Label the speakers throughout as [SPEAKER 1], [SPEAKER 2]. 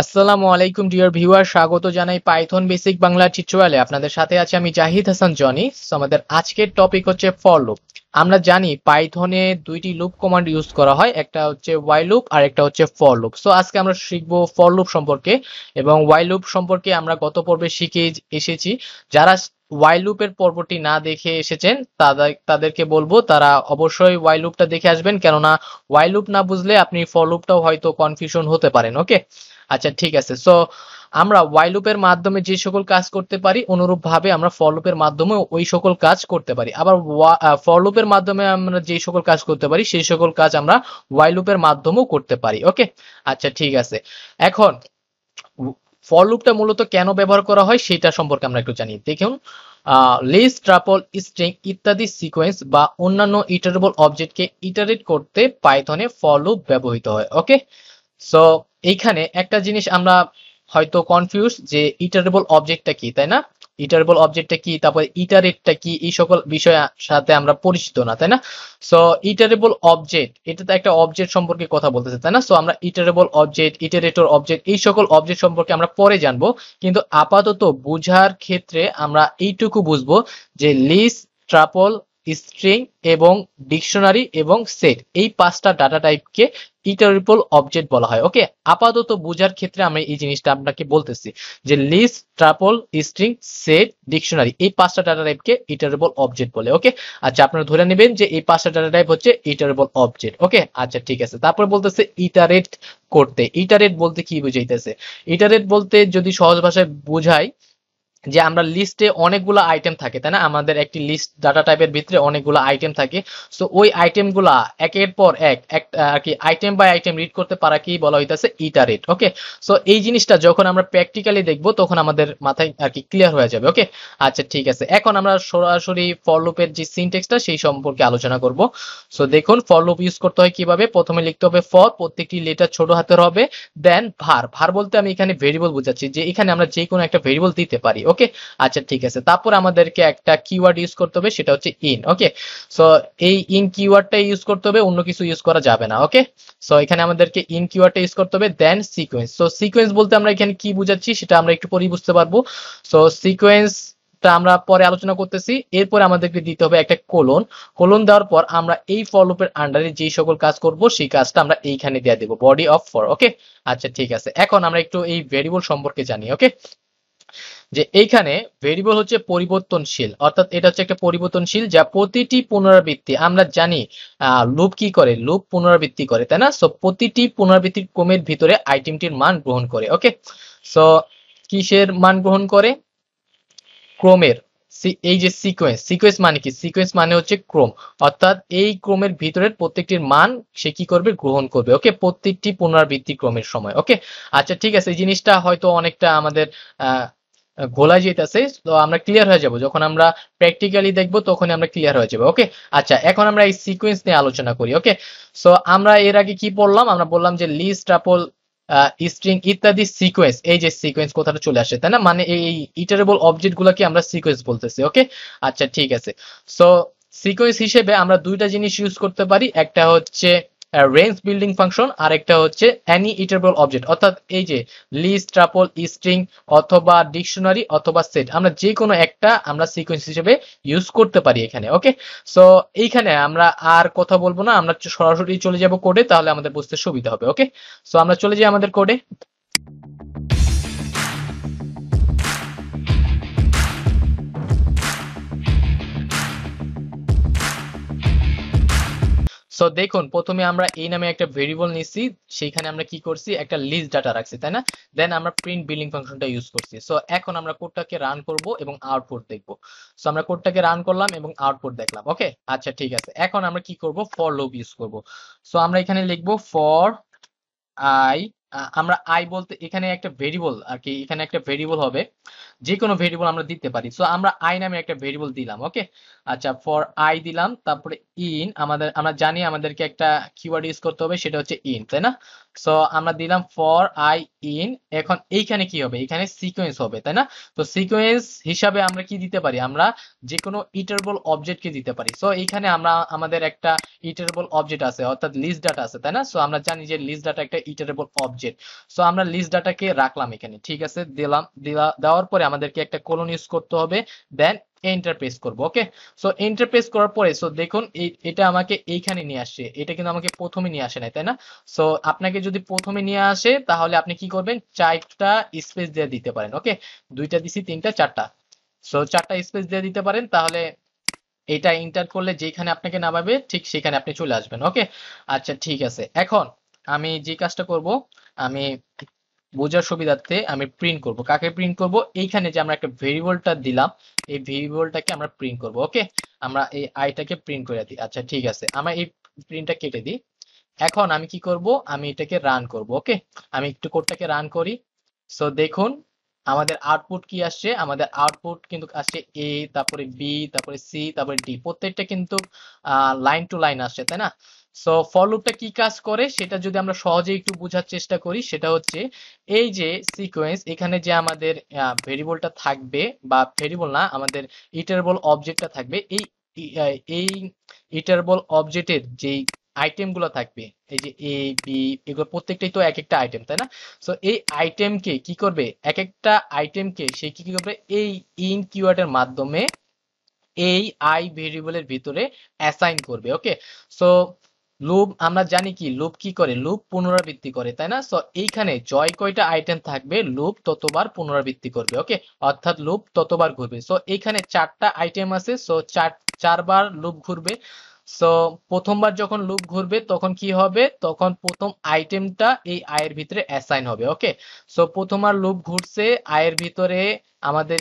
[SPEAKER 1] আসসালামু আলাইকুম dear viewer, স্বাগত জানাই পাইথন বেসিক বাংলা টিউটোরিয়ালে। আপনাদের সাথে আছে আমি জাহিদ হাসান জনি। সো আমাদের আজকের টপিক হচ্ছে ফর লুপ। আমরা জানি পাইথনে দুইটি লুপ কমান্ড ইউজ করা হয়, একটা হচ্ছে ওয়াইল লুপ আর একটা হচ্ছে ফর লুপ। সো আজকে আমরা শিখবো ফর লুপ সম্পর্কে এবং ওয়াইল লুপ সম্পর্কে। আমরা গত পর্বে শিখে এসেছি। যারা ওয়াইল লুপের পর্বটি না দেখে এসেছেন তাদেরকে বলবো তারা অবশ্যই ওয়াইল লুপটা দেখে আসবেন, কেননা ওয়াইল লুপ না বুঝলে আপনি ফর লুপটাও হয়তো কনফিউশন হতে পারেন। ওকে, আচ্ছা ঠিক আছে। সো আমরা while loop এর মাধ্যমে যে সকল কাজ করতে পারি অনুরূপভাবে আমরা for loop এর মাধ্যমে ওই সকল কাজ করতে পারি। আবার for loop এর মাধ্যমে আমরা যে সকল কাজ করতে পারি সেই সকল কাজ আমরা while loop এর মাধ্যমেও করতে পারি। ওকে, আচ্ছা ঠিক আছে। এখন for loopটা মূলত কেন ব্যবহার করা হয় সেটা সম্পর্কে আমরা একটু জানি। দেখুন, লিস্ট, ট্রাপল, স্ট্রিং ইত্যাদি সিকোয়েন্স বা অন্যান্য ইটারেবল অবজেক্টকে ইটারেট করতে পাইথনে for loop ব্যবহৃত হয়। ওকে, সো এইখানে একটা জিনিস আমরা হয়তো কনফিউজ যে ইটারেবল অবজেক্টটা কি, তাই না? ইটারেবল অবজেক্টটা কি, তারপরে ইটারেটটা কি, এই সকল বিষয়ের সাথে আমরা পরিচিত না, তাই না? সো ইটারেবল অবজেক্ট, এটা তো একটা অবজেক্ট সম্পর্কে কথা বলতেছে, তাই না? সো আমরা ইটারেবল অবজেক্ট, ইটারেটর অবজেক্ট, এই সকল অবজেক্ট সম্পর্কে আমরা পরে জানবো। কিন্তু আপাতত বোঝার ক্ষেত্রে আমরা এইটুকু বুঝবো যে লিস্ট, ট্রাপল, স্ট্রিং এবং ডিকশনারি এবং সেট, এই পাঁচটা ডাটা টাইপকে ইটারেবল অবজেক্ট বলা হয়। ওকে, আপাতত বোঝার ক্ষেত্রে আমি এই জিনিসটা আপনাকে বলতেছি যে লিস্ট, ট্রাপল, স্ট্রিং, সেট, ডিকশনারি, এই পাঁচটা ডাটা টাইপকে ইটারেবল অবজেক্ট বলে। ওকে, আচ্ছা আপনারা ধরে নেবেন যে এই পাঁচটা ডাটা টাইপ হচ্ছে ইটারেবল অবজেক্ট। ওকে, আচ্ছা ঠিক আছে। তারপরে বলতেছে ইটারেট করতে। ইটারেট বলতে কি বুঝাইতেছে? ইটারেট বলতে যদি সহজ ভাষায় বোঝাই যে আমরা লিস্টে অনেকগুলো আইটেম থাকে, তাই না? আমাদের একটি লিস্ট ডাটা টাইপের ভিতরে অনেকগুলো আইটেম থাকে। সো ওই আইটেমগুলা একের পর এক আর কি আইটেম বাই আইটেম রিড করতে পারা কি বলা হইতাছে ইটারেট। ওকে, সো এই জিনিসটা যখন আমরা প্র্যাকটিক্যালি দেখবো তখন আমাদের মাথায় আর কি ক্লিয়ার হয়ে যাবে। ওকে, আচ্ছা ঠিক আছে। এখন আমরা সরাসরি ফর লুপের যে সিনট্যাক্সটা সেই সম্পর্কে আলোচনা করব। সো দেখুন, ফর লুপ ইউজ করতে হয় কিভাবে। প্রথমে লিখতে হবে ফর, প্রত্যেকটি লেটার ছোট হাতের হবে। দেন ভার। ভার বলতে আমি এখানে ভেরিয়েবল বুঝাচ্ছি, যে এখানে আমরা যে কোনো একটা ভেরিয়েবল দিতে পারি। ওকে, আচ্ছা ঠিক আছে। তারপর আমাদেরকে একটা কিওয়ার্ড ইউজ করতে হবে, সেটা হচ্ছে ইন। ওকে, সো এই ইন কিওয়ার্ডটা ইউজ করতে হবে, অন্য কিছু ইউজ করা যাবে না। ওকে, সো এখানে আমাদেরকে ইন কিওয়ার্ডটা ইউজ করতে হবে। দেন সিকোয়েন্স। সো সিকোয়েন্স বলতে আমরা এখানে কি বুঝাচ্ছি সেটা আমরা একটু পরেই বুঝতে পারবো। সো সিকোয়েন্স আমরা পরে আলোচনা করতেছি। এরপরে আমাদেরকে দিতে হবে একটা কোলন। কোলন দেওয়ার পর আমরা এই ফর লুপের আন্ডারে যে সকল কাজ করব সেই কাজটা আমরা এইখানে দিয়ে দেব, বডি অফ ফর। ওকে, আচ্ছা ঠিক আছে। এখন আমরা একটু এই ভেরিয়েবল সম্পর্কে জানি। ওকে, যে এইখানে ভেরিয়েবল হচ্ছে পরিবর্তনশীল, অর্থাৎ এটা হচ্ছে একটা পরিবর্তনশীল যা প্রতিটি পুনরাবৃত্তি, আমরা জানি লুপ কি করে, লুপ পুনরাবৃত্তি করে, তাই না? সো প্রতিটি পুনরাবৃত্তির ক্রমের ভিতরে আইটেমটির মান গ্রহণ করে। ওকে, সো কিসের মান গ্রহণ করে? ক্রমের। এই যে সিকোয়েন্স, সিকোয়েন্স মানে কি? সিকোয়েন্স মানে হচ্ছে ক্রম, অর্থাৎ এই ক্রমের ভিতরের প্রত্যেকটির মান সে কি করবে? গ্রহণ করবে। ওকে, প্রত্যেকটি পুনরাবৃত্তি ক্রমের সময়। ওকে, আচ্ছা ঠিক আছে। এই জিনিসটা হয়তো অনেকটা আমাদের আহ ঘোলা যেতেছে, তো আমরা ক্লিয়ার হয়ে যাব যখন আমরা প্র্যাকটিক্যালি দেখবো, তখনই আমরা ক্লিয়ার হয়ে যাবো। ওকে, আচ্ছা এখন আমরা এই সিকোয়েন্স নিয়ে আলোচনা করি। ওকে, সো আমরা এর আগে কি পড়লাম? আমরা বললাম যে লিস্ট, ট্রাপল, স্ট্রিং ইত্যাদি সিকোয়েন্স। এই যে সিকোয়েন্স কথাটা চলে আসে, তাই না? মানে এই ইটারেবল অবজেক্ট গুলাকে আমরা সিকোয়েন্স বলতেছি। ওকে, আচ্ছা ঠিক আছে। সো সিকোয়েন্স হিসেবে আমরা দুইটা জিনিস ইউজ করতে পারি, একটা হচ্ছে রেঞ্জ বিল্ডিং ফাংশন, আর একটা হচ্ছে অ্যানি ইটারেবল অবজেক্ট, অর্থাৎ এই যে লিস্ট, ট্রাপল, স্ট্রিং অথবা ডিকশনারি অথবা সেট, আমরা যে কোনো একটা আমরা সিকোয়েন্স হিসেবে ইউজ করতে পারি এখানে। ওকে, সো এইখানে আমরা আর কথা বলবো না, আমরা সরাসরি চলে যাব কোডে, তাহলে আমাদের বুঝতে সুবিধা হবে। ওকে, সো আমরা চলে যাই আমাদের কোডে। সো দেখুন, প্রথমে আমরা এই নামে একটা ভেরিয়েবল নিছি, সেইখানে আমরা কি করছি? একটা লিস্ট ডাটা রাখছি, তাই না? দেন আমরা প্রিন্ট বিল্ডিং ফাংশনটা ইউজ করছি। সো এখন আমরা কোডটাকে রান করব এবং আউটপুট দেখব। সো আমরা কোডটাকে রান করলাম এবং আউটপুট দেখলাম। ওকে, আচ্ছা ঠিক আছে। এখন আমরা কি করব? ফর লুপ ইউজ করব। সো আমরা এখানে লিখব ফর আই। আমরা আই বলতে এখানে একটা ভেরিয়েবল আর কি, এখানে একটা ভেরিয়েবল হবে, যে কোনো ভেরিয়েবল আমরা দিতে পারি। সো আমরা আই নামে একটা ভেরিয়েবল দিলাম। ওকে, আচ্ছা ফর আই দিলাম। তারপরে ইন, আমরা জানি আমাদেরকে একটা কিওয়ার্ড ইউজ করতে হবে, সেটা হচ্ছে ইন, তাই না? সো আমরা দিলাম ফর আই ইন, এখন এইখানে কি হবে, এখানে সিকোয়েন্স হবে তাই না? তো সিকোয়েন্স হিসাবে আমরা কি দিতে পারি, আমরা যে কোনো ইটারেবল অবজেক্টকে দিতে পারি। সো এইখানে আমরা আমাদের একটা ইটারেবল অবজেক্ট আছে, অর্থাৎ লিস্ট ডাটা আছে তাই না? সো আমরা জানি যে লিস্ট ডাটা একটা ইটারেবল অবজেক্ট। সো আমরা লিস্ট ডাটাকে রাখলাম এখানে, ঠিক আছে, দেওয়ার পরে আমাদেরকে একটা কোলন ইউজ করতে হবে, দেন এন্টার প্রেস করব। ওকে, সো এন্টার প্রেস করার পরে সো দেখুন এটা আমাকে এইখানে নিয়ে আসছে, এটা কিন্তু আমাকে প্রথমে নিয়ে আসে নাই তাই না? সো আপনাকে যদি প্রথমে নিয়ে আসে তাহলে আপনি কি করবেন, চারটা স্পেস দিয়ে দিতে পারেন। ওকে, দুইটা দিছি, তিনটা, চারটা, সো চারটা স্পেস দিয়ে দিতে পারেন, তাহলে এটা এন্টার করলে যেখানে আপনাকে নামাবে ঠিক সেখানে আপনি চলে আসবেন। ওকে, আচ্ছা ঠিক আছে। এখন আমি যে কাজটা করব, আমি বোঝার সুবিধার্থে আমি প্রিন্ট করব। কাকে প্রিন্ট করব, এইখানে যে আমরা একটা ভেরিয়েবলটা দিলাম, এই ভেরিয়েবলটাকে আমরা প্রিন্ট করব। ওকে, আমরা এই আইটাকে প্রিন্ট করে দিই। আচ্ছা ঠিক আছে, আমরা এই প্রিন্টটা কেটে দিই। এখন আমি কি করব, আমি এটাকে রান করব। ওকে, আমি একটু কোডটাকে রান করি। সো দেখুন আমাদের আউটপুট কি আসছে, আমাদের আউটপুট কিন্তু আসছে এ, তারপরে বি, তারপরে সি, তারপরে ডি, প্রত্যেকটা কিন্তু লাইন টু লাইন আসছে তাই না? সো ফর লুপটা কি কাজ করে সেটা যদি আমরা সহজে একটু বোঝার চেষ্টা করি, সেটা হচ্ছে এই যে সিকোয়েন্স, এখানে যে আমাদের ভেরিয়েবলটা থাকবে, বা ভেরিয়েবল না, আমাদের ইটারেবল অবজেক্টটা থাকবে, এই ইটারেবল অবজেক্টের যেই আইটেম গুলো থাকবে, এই যে এ বি, এগুলো প্রত্যেকটাই তো এক একটা আইটেম তাই না? সো এই আইটেমকে কি করবে, এক একটা আইটেমকে সে কি কি করবে, এই ইন কিওয়ার্ডের মাধ্যমে এই আই ভেরিয়েবলের ভিতরে অ্যাসাইন করবে। ওকে, সো লুপ আমরা জানি কি, লুপ কি করে, লুপ পুনরাবৃত্তি করে তাই না? সো এইখানে জয় কয়টা আইটেম থাকবে, লুপ ততবার পুনরাবৃত্তি করবে। ওকে, অর্থাৎ লুপ ততবার ঘুরবে। সো এইখানে চারটা আইটেম আছে, সো চারবার লুপ ঘুরবে। সো প্রথমবার যখন লুপ ঘুরবে তখন কি হবে, তখন প্রথম আইটেমটা এই আয়ের ভিতরে অ্যাসাইন হবে। ওকে, সো প্রথমবার লুপ ঘুরছে আয়ের ভিতরে, আমাদের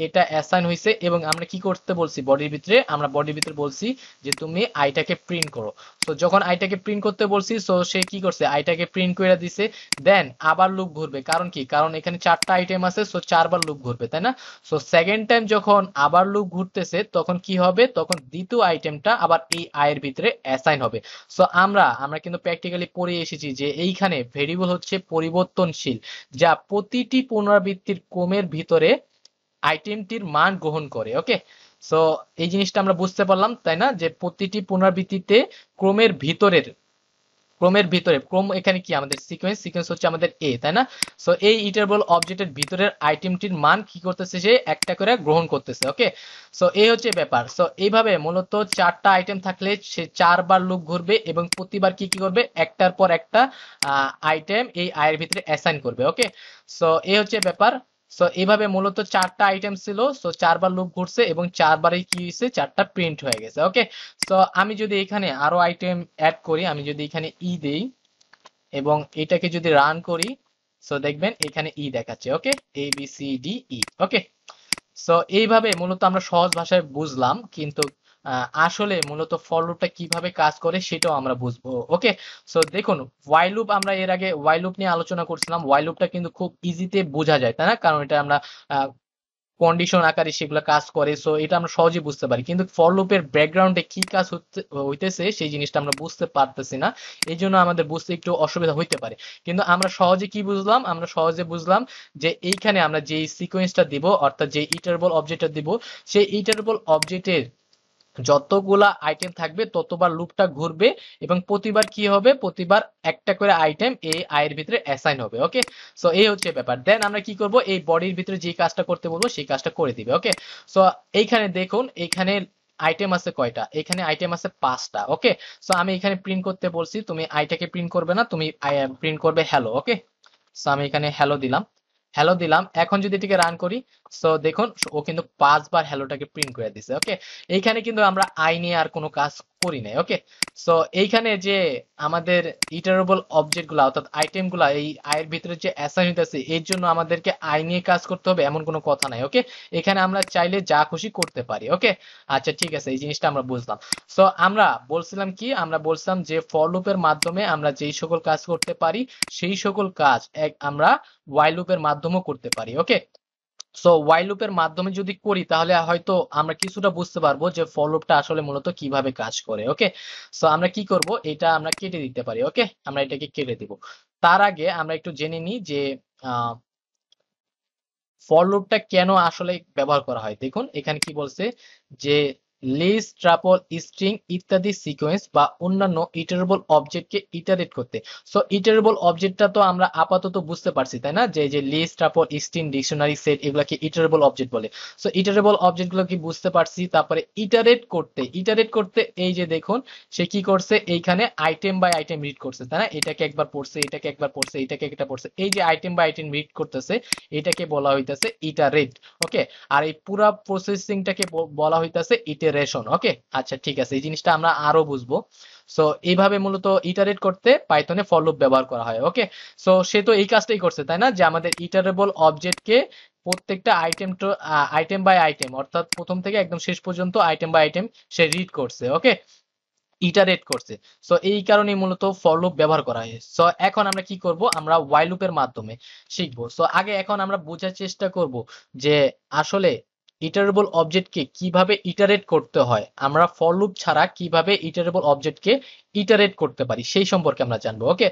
[SPEAKER 1] এটা অ্যাসাইন হয়েছে, এবং আমরা কি করতে বলছি বডির ভিতরে, আমরা বডির ভিতরে বলছি যে তুমি আইটাকে প্রিন্ট করো। সো যখন আইটাকে প্রিন্ট করতে বলছি, সো সে কি করছে, আইটাকে প্রিন্ট করে দিছে। দেন আবার লুপ ঘুরবে, কারণ কি, কারণ এখানে চারটা আইটেম আছে, সো চারবার লুপ ঘুরবে তাই না? সো সেকেন্ড টাইম যখন আবার লুপ ঘুরতেছে তখন কি হবে, তখন দ্বিতীয় আইটেমটা আবার এই আয়ের ভিতরে অ্যাসাইন হবে। সো আমরা কিন্তু প্র্যাকটিক্যালি পড়ে এসেছি যে এইখানে ভেরিয়েবল হচ্ছে পরিবর্তনশীল, যা প্রতিটি পুনরাবৃত্তির ক্রমের ভিতরে আইটেমটির মান গ্রহণ করে। ওকে, সো এই জিনিসটা আমরা বুঝতে পারলাম তাই না, যে প্রতিটি পুনরাবৃত্তিতে ক্রমের ভিতরের, ক্রম এখানে কি, আমাদের সিকোয়েন্স, সিকোয়েন্স হচ্ছে আমাদের এ তাই না? সো এই ইটারেবল অবজেক্টের ভিতরের আইটেমটির মান কি করতেছে, সে একটা করে গ্রহণ করতেছে। ওকে, সো এই হচ্ছে ব্যাপার। সো এইভাবে মূলত চারটা আইটেম থাকলে সে চারবার লুপ ঘুরবে, এবং প্রতিবার কি কি করবে, একটার পর একটা আইটেম এই আয়ের ভিতরে অ্যাসাইন করবে। ওকে, সো এই হচ্ছে ব্যাপার। সো এইভাবে মূলত চারটা আইটেম ছিল, সো চারবার লুপ ঘুরছে এবং চারবারই কি হয়েছে, চারটা প্রিন্ট হয়ে গেছে। ওকে, সো আমি যদি এখানে আরো আইটেম অ্যাড করি, আমি যদি এখানে ই দেই এবং এটাকে যদি রান করি, সো দেখবেন এখানে ই দেখাচ্ছে। ওকে, A B C D E. Okay, so এইভাবে মূলত আমরা সহজ ভাষায় বুঝলাম, কিন্তু আসলে মূলত ফর লুপটা কিভাবে কাজ করে সেটাও আমরা বুঝবো। ওকে, সো দেখুন ওয়াইল লুপ, আমরা এর আগে ওয়াইল লুপ নিয়ে আলোচনা করছিলাম। ওয়াইল লুপটা কিন্তু খুব ইজিতে বোঝা যায় তাই না, কারণ এটা আমরা কন্ডিশন আকারে সেগুলো কাজ করে, সো এটা আমরা সহজেই বুঝতে পারি। কিন্তু ফর লুপের ব্যাকগ্রাউন্ডে কি কাজ হইতেছে সেই জিনিসটা আমরা বুঝতে পারতেছি না, এই জন্য আমাদের বুঝতে একটু অসুবিধা হইতে পারে। কিন্তু আমরা সহজে কি বুঝলাম, আমরা সহজে বুঝলাম যে এইখানে আমরা যে সিকোয়েন্সটা দিব, অর্থাৎ যে ইটারেবল অবজেক্টটা দিব, সেই ইটারেবল অবজেক্টের যতগুলা আইটেম থাকবে ততবার লুপটা ঘুরবে, এবং প্রতিবার কি হবে, প্রতিবার একটা করে আইটেম এই আয়ের ভিতরে অ্যাসাইন হবে। ওকে, সো এই হচ্ছে ব্যাপার। দেন আমরা কি করব, এই বডির ভিতরে যে কাজটা করতে বলবো সেই কাজটা করে দিবে। ওকে, সো এইখানে দেখুন, এইখানে আইটেম আছে কয়টা, এখানে আইটেম আছে 5টা। ওকে, সো আমি এখানে প্রিন্ট করতে বলছি, তুমি আইটাকে প্রিন্ট করবে না, তুমি প্রিন্ট করবে হ্যালো। ওকে, সো আমি এখানে হ্যালো দিলাম, হ্যালো দিলাম। এখন যদি এটিকে রান করি, সো দেখুন ও কিন্তু 5বার হ্যালোটাকে প্রিন্ট করে দিছে। ওকে, এইখানে কিন্তু আমরা আই নিয়ে আর কোনো কাজ করি নাই। ওকে, সো এইখানে যে আমাদের ইটারেবল অবজেক্ট গুলা, অর্থাৎ আইটেম গুলা এই আয়ের ভিতরে যে অ্যাসাইন হইতেছে, এর জন্য আমাদেরকে আই নিয়ে কাজ করতে হবে এমন কোনো কথা নাই। ওকে, এখানে আমরা চাইলে যা খুশি করতে পারি। ওকে, আচ্ছা ঠিক আছে, এই জিনিসটা আমরা বুঝলাম। সো আমরা বলছিলাম কি, আমরা বলছিলাম যে ফর লুপের মাধ্যমে আমরা যেই সকল কাজ করতে পারি সেই সকল কাজ আমরা ওয়াইল লুপের মাধ্যমেও করতে পারি। ওকে, সো ওয়াইল লুপের মাধ্যমে যদি করি তাহলে হয়তো আমরা কিছুটা বুঝতে পারবো যে ফর লুপটা আসলে মূলত কিভাবে কাজ করে। ওকে, সো আমরা কি করব, এটা আমরা কেটে দিতে পারি। ওকে, আমরা এটাকে কেটে দিব। তার আগে আমরা একটু জেনে নিই যে ফর লুপটা কেন আসলে ব্যবহার করা হয়। দেখুন এখানে কি বলছে যে লিস্ট, ট্রাপল, স্ট্রিং ইত্যাদি সিকোয়েন্স বা অন্যান্য ইটারেবল অবজেক্টকে ইটারেট করতে। সো ইটারেবল অবজেক্টটা তো আমরা আপাতত বুঝতে পারছি তাই না, যে যে লিস্ট, ট্রাপল, স্ট্রিং, ডিকশনারি, সেট এগুলাকে ইটারেবল অবজেক্ট বলে। সো ইটারেবল অবজেক্ট গুলো কি বুঝতে পারছি। তারপরে ইটারেট করতে এই যে দেখুন সে কি করছে, এইখানে আইটেম বাই আইটেম রিড করছে তাই না, এটাকে একবার পড়ছে, এটাকে একবার পড়ছে, এটাকে একটা পড়ছে, এই যে আইটেম বাই আইটেম রিড করতেছে এটাকে বলা হইতাছে ইটারেট। ওকে, আর এই পুরা প্রসেসিংটাকে বলা হইতাছে ইটারেশন। ওকে, আচ্ছা ঠিক আছে, এই জিনিসটা আমরা আরো বুঝবো। সো এইভাবে মূলত ইটারেট করতে পাইথনে ফর লুপ ব্যবহার করা হয়। ওকে, সো সে তো এই কাজটাই করছে তাই না, যে আমাদের ইটারেবল অবজেক্টকে প্রত্যেকটা আইটেম বাই আইটেম, অর্থাৎ প্রথম থেকে একদম শেষ পর্যন্ত আইটেম বাই আইটেম সে রিড করছে। ওকে, ইটারেট করছে। সো এই কারণে মূলত ফর লুপ ব্যবহার করা হয়। সো এখন আমরা কি করব, আমরা while লুপের মাধ্যমে শিখবো। সো আগে এখন আমরা বোঝার চেষ্টা করব যে আসলে ইটারেবল অবজেক্টকে কিভাবে ইটারেট করতে হয়, আমরা ফর লুপ ছাড়া কিভাবে ইটারেবল অবজেক্টকে ইটারেট করতে পারি সেই সম্পর্কে আমরা জানবো। ওকে,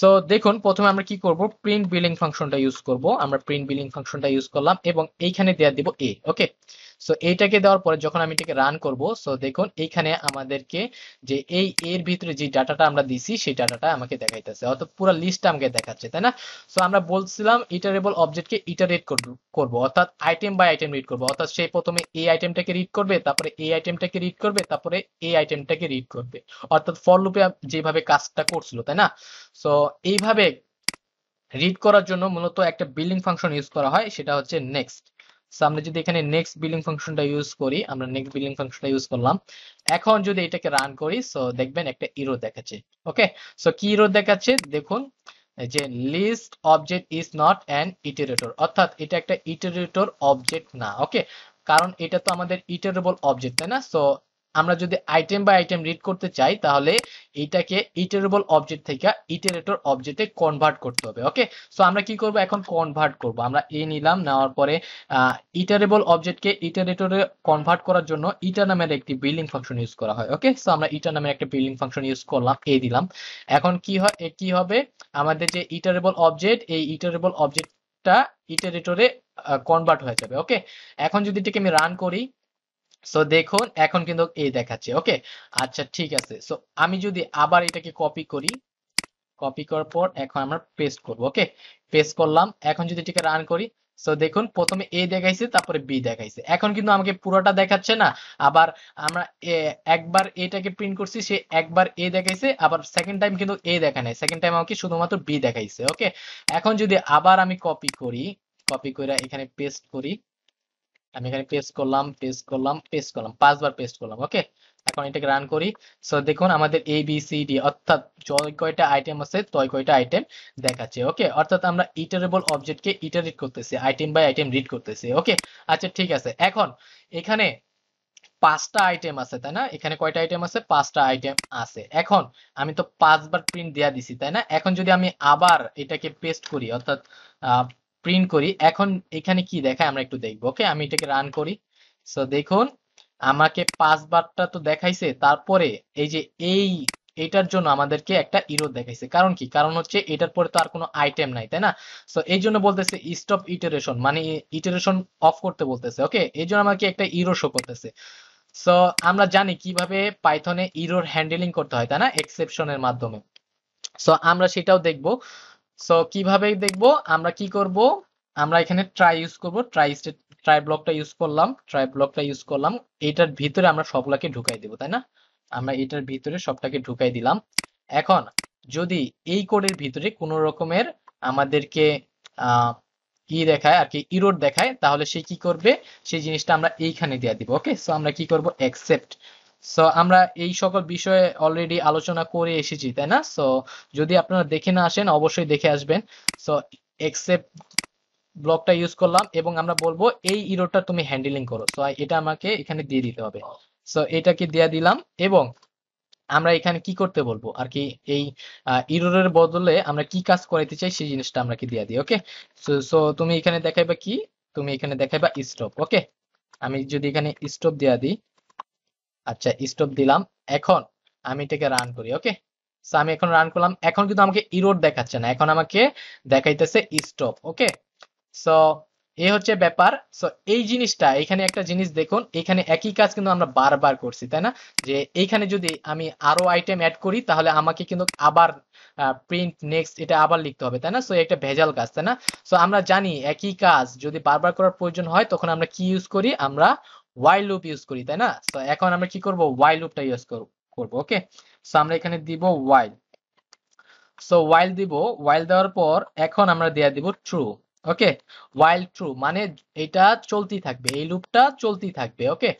[SPEAKER 1] সো দেখুন প্রথমে আমরা কি করব, প্রিন্ট বিলিং ফাংশনটা ইউজ করব। আমরা প্রিন্ট বিলিং ফাংশনটা ইউজ করলাম এবং এইখানে দেয়া দিব a। ওকে, সো এইটাকে দেওয়ার পরে যখন আমি এটাকে রান করব, সো দেখুন এইখানে আমাদেরকে যে এই এর ভিতরে যে ডাটাটা আমরা দিছি সেই ডাটাটা আমাকে দেখাইতেছে, অর্থাৎ পুরো লিস্টটা আমাকে দেখাচ্ছে তাই না। সো আমরা বলছিলাম ইটারেবল অবজেক্টকে ইটারেট করব, অর্থাৎ আইটেম বাই আইটেম রিড করব, অর্থাৎ সে প্রথমে এই আইটেমটাকে রিড করবে, তারপরে এই আইটেমটাকে রিড করবে, তারপরে এই আইটেমটাকে রিড করবে, অর্থাৎ ফর লুপে যেভাবে কাজটা করছিল তাই না। সো এইভাবে রিড করার জন্য মূলত একটা বিলিং ফাংশন ইউজ করা হয়, সেটা হচ্ছে নেক্সট। সো আমরা যদি এখানে নেক্সট বিলিং ফাংশনটা ইউজ করি, আমরা নেক্সট বিলিং ফাংশনটা ইউজ করলাম। এখন যদি এটাকে রান করি, সো দেখবেন একটা ইরো দেখাচ্ছে। ওকে, সো কি ইরো দেখাচ্ছে দেখুন, যে list object is not an iterator, অর্থাৎ এটা একটা ইটারেটর অবজেক্ট না। ওকে, কারণ এটা তো আমাদের ইটারেবল অবজেক্ট তাই না। সো আমরা যদি আইটেম বাই আইটেম রিড করতে চাই তাহলে এটাকে ইটারেবল অবজেক্ট থেকে ইটারেটর অবজেক্টে কনভার্ট করতে হবে। ওকে, সো আমরা কি করব, এখন কনভার্ট করব। আমরা এ নিলাম, নেওয়ার পরে ইটারেবল অবজেক্টকে ইটারেটরে কনভার্ট করার জন্য ইটা নামের একটি বিল্ডিং ফাংশন ইউজ করা হয়। ওকে, সো আমরা ইটা নামের একটা বিল্ডিং ফাংশন ইউজ করলাম, এ দিলাম। এখন কি হয়, কি হবে, আমাদের যে ইটারেবল অবজেক্ট, এই ইটারেবল অবজেক্টটা ইটারেটরে কনভার্ট হয়ে যাবে। ওকে, এখন যদি এটাকে আমি রান করি, সো দেখুন এখন কিন্তু এই দেখাচ্ছে। ওকে, আচ্ছা ঠিক আছে। সো আমি যদি আবার এটাকে কপি করি, কপি করার পর এখন আমরা পেস্ট করব। ওকে, পেস্ট করলাম। এখন যদি এটাকে রান করি, সো দেখুন প্রথমে এ দেখাইছে, তারপরে বি দেখাইছে, এখন কিন্তু আমাকে পুরোটা দেখাচ্ছে না। আবার আমরা একবার এটাকে প্রিন্ট করছি, সে একবার এ দেখাইছে, আবার সেকেন্ড টাইম কিন্তু এ দেখা নাই, সেকেন্ড টাইম আমাকে শুধুমাত্র বি দেখাইছে। ওকে, এখন যদি আবার আমি কপি করি, কপি করে এখানে পেস্ট করি, আমি এখানে পেস্ট করলাম, পেস্ট করলাম, পেস্ট করলাম, 5 বার পেস্ট করলাম। ওকে, এখন এটাকে রান করি। সো দেখুন আমাদের এ বি সি ডি, অর্থাৎ যয় কয়টা আইটেম আছে তয় কয়টা আইটেম দেখাচ্ছে। ওকে, অর্থাৎ আমরা ইটারেবল অবজেক্টকে ইটারেট করতেছি, আইটেম বাই আইটেম রিড করতেছি। ওকে, আচ্ছা ঠিক আছে। এখন এখানে 5টা আইটেম আছে তাই না, এখানে কয়টা আইটেম আছে, 5টা আইটেম আছে। এখন আমি তো 5 বার প্রিন্ট দেয়া দিছি তাই না, এখন যদি আমি আবার এটাকে পেস্ট করি, অর্থাৎ প্রিন্ট করি, এখন এখানে কি দেখায় আমরা একটু দেখবো। ওকে, আমি এটাকে রান করি। সো দেখুন আমাকে 5বারটা তো দেখাইছে, তারপরে এই যে এটার জন্য আমাদেরকে একটা ইরো দেখাইছে। কারণ কি, কারণ হচ্ছে এটার পরে তো আর কোনো আইটেম নাই তাই না। সো এই জন্য বলতেছে স্টপ ইটারেশন, মানে ইটারেশন অফ করতে বলতেছে। ওকে, এই জন্য আমাকে একটা ইরো শো করতেছে। সো আমরা জানি কিভাবে পাইথনে ইরর হ্যান্ডলিং করতে হয় তাই না, এক্সেপশনের মাধ্যমে। সো আমরা সেটাও দেখব। সো কিভাবে দেখব, আমরা কি করব, আমরা এখানে ট্রাই ইউজ করব, ট্রাই ব্লকটা ইউজ করলাম, ট্রাই ব্লকটা ইউজ করলাম, এটার ভিতরে আমরা সবগুলাকে ঢুকাই দেব তাই না। আমরা এটার ভিতরে সবটাকে ঢুকাই দিলাম। এখন যদি এই কোডের ভিতরে কোনো রকমের আমাদেরকে কি দেখায় আর কি, ইরর দেখায়, তাহলে সে কি করবে, সেই জিনিসটা আমরা এইখানে দিয়ে দিব। ওকে, সো আমরা কি করব, অ্যাকসেপ্ট। সো আমরা এই সকল বিষয়ে অলরেডি আলোচনা করে এসেছি তাই না। সো যদি আপনারা দেখে না আসেন অবশ্যই দেখে আসবেন। সো অ্যাকসেপ্ট ব্লকটা ইউজ করলাম এবং আমরা বলবো এই ইরোরটা তুমি হ্যান্ডলিং করো। সো এটা আমাকে এখানে দিয়ে দিতে হবে। সো এটাকে দিয়ে দিলাম এবং আমরা এখানে কি করতে বলবো আর কি, এই ইররের বদলে আমরা কি কাজ করাইতে চাই সেই জিনিসটা আমরা কি দিয়ে দিই। ওকে, সো তুমি এখানে দেখাইবা কি, তুমি এখানে দেখাইবা স্টপ। ওকে, আমি যদি এখানে স্টপ দিয়ে দিই, আচ্ছা স্টপ দিলাম। এখন আমি এটাকে রান করি। ওকে, সো আমি এখন রান করলাম, এখন কিন্তু আমাকে ইরোর দেখাচ্ছে না, এখন আমাকে দেখাইতেছে স্টপ। ওকে, সো এই হচ্ছে ব্যাপার। সো এই জিনিসটা, এখানে একটা জিনিস দেখুন, এখানে একই কাজ কিন্তু আমরা বারবার করছি, তাই না? যে এইখানে যদি আমি আরো আইটেম অ্যাড করি তাহলে আমাকে কিন্তু আবার প্রিন্ট নেক্সট এটা আবার লিখতে হবে, তাই না? সো একটা ভেজাল কাজ, তাই না? সো আমরা জানি একই কাজ যদি বারবার করার প্রয়োজন হয় তখন আমরা কি ইউজ করি, আমরা while লুপ ইউজ করি, তাই না? সো এখন আমরা কি করব, while লুপটা ইউজ করব। ওকে, সো আমরা এখানে দিব while। সো while দিব, while দেওয়ার পর এখন আমরা দেয়া দিব ট্রু। ওকে, while ট্রু মানে এটা চলতেই থাকবে, এই লুপটা চলতেই থাকবে। ওকে,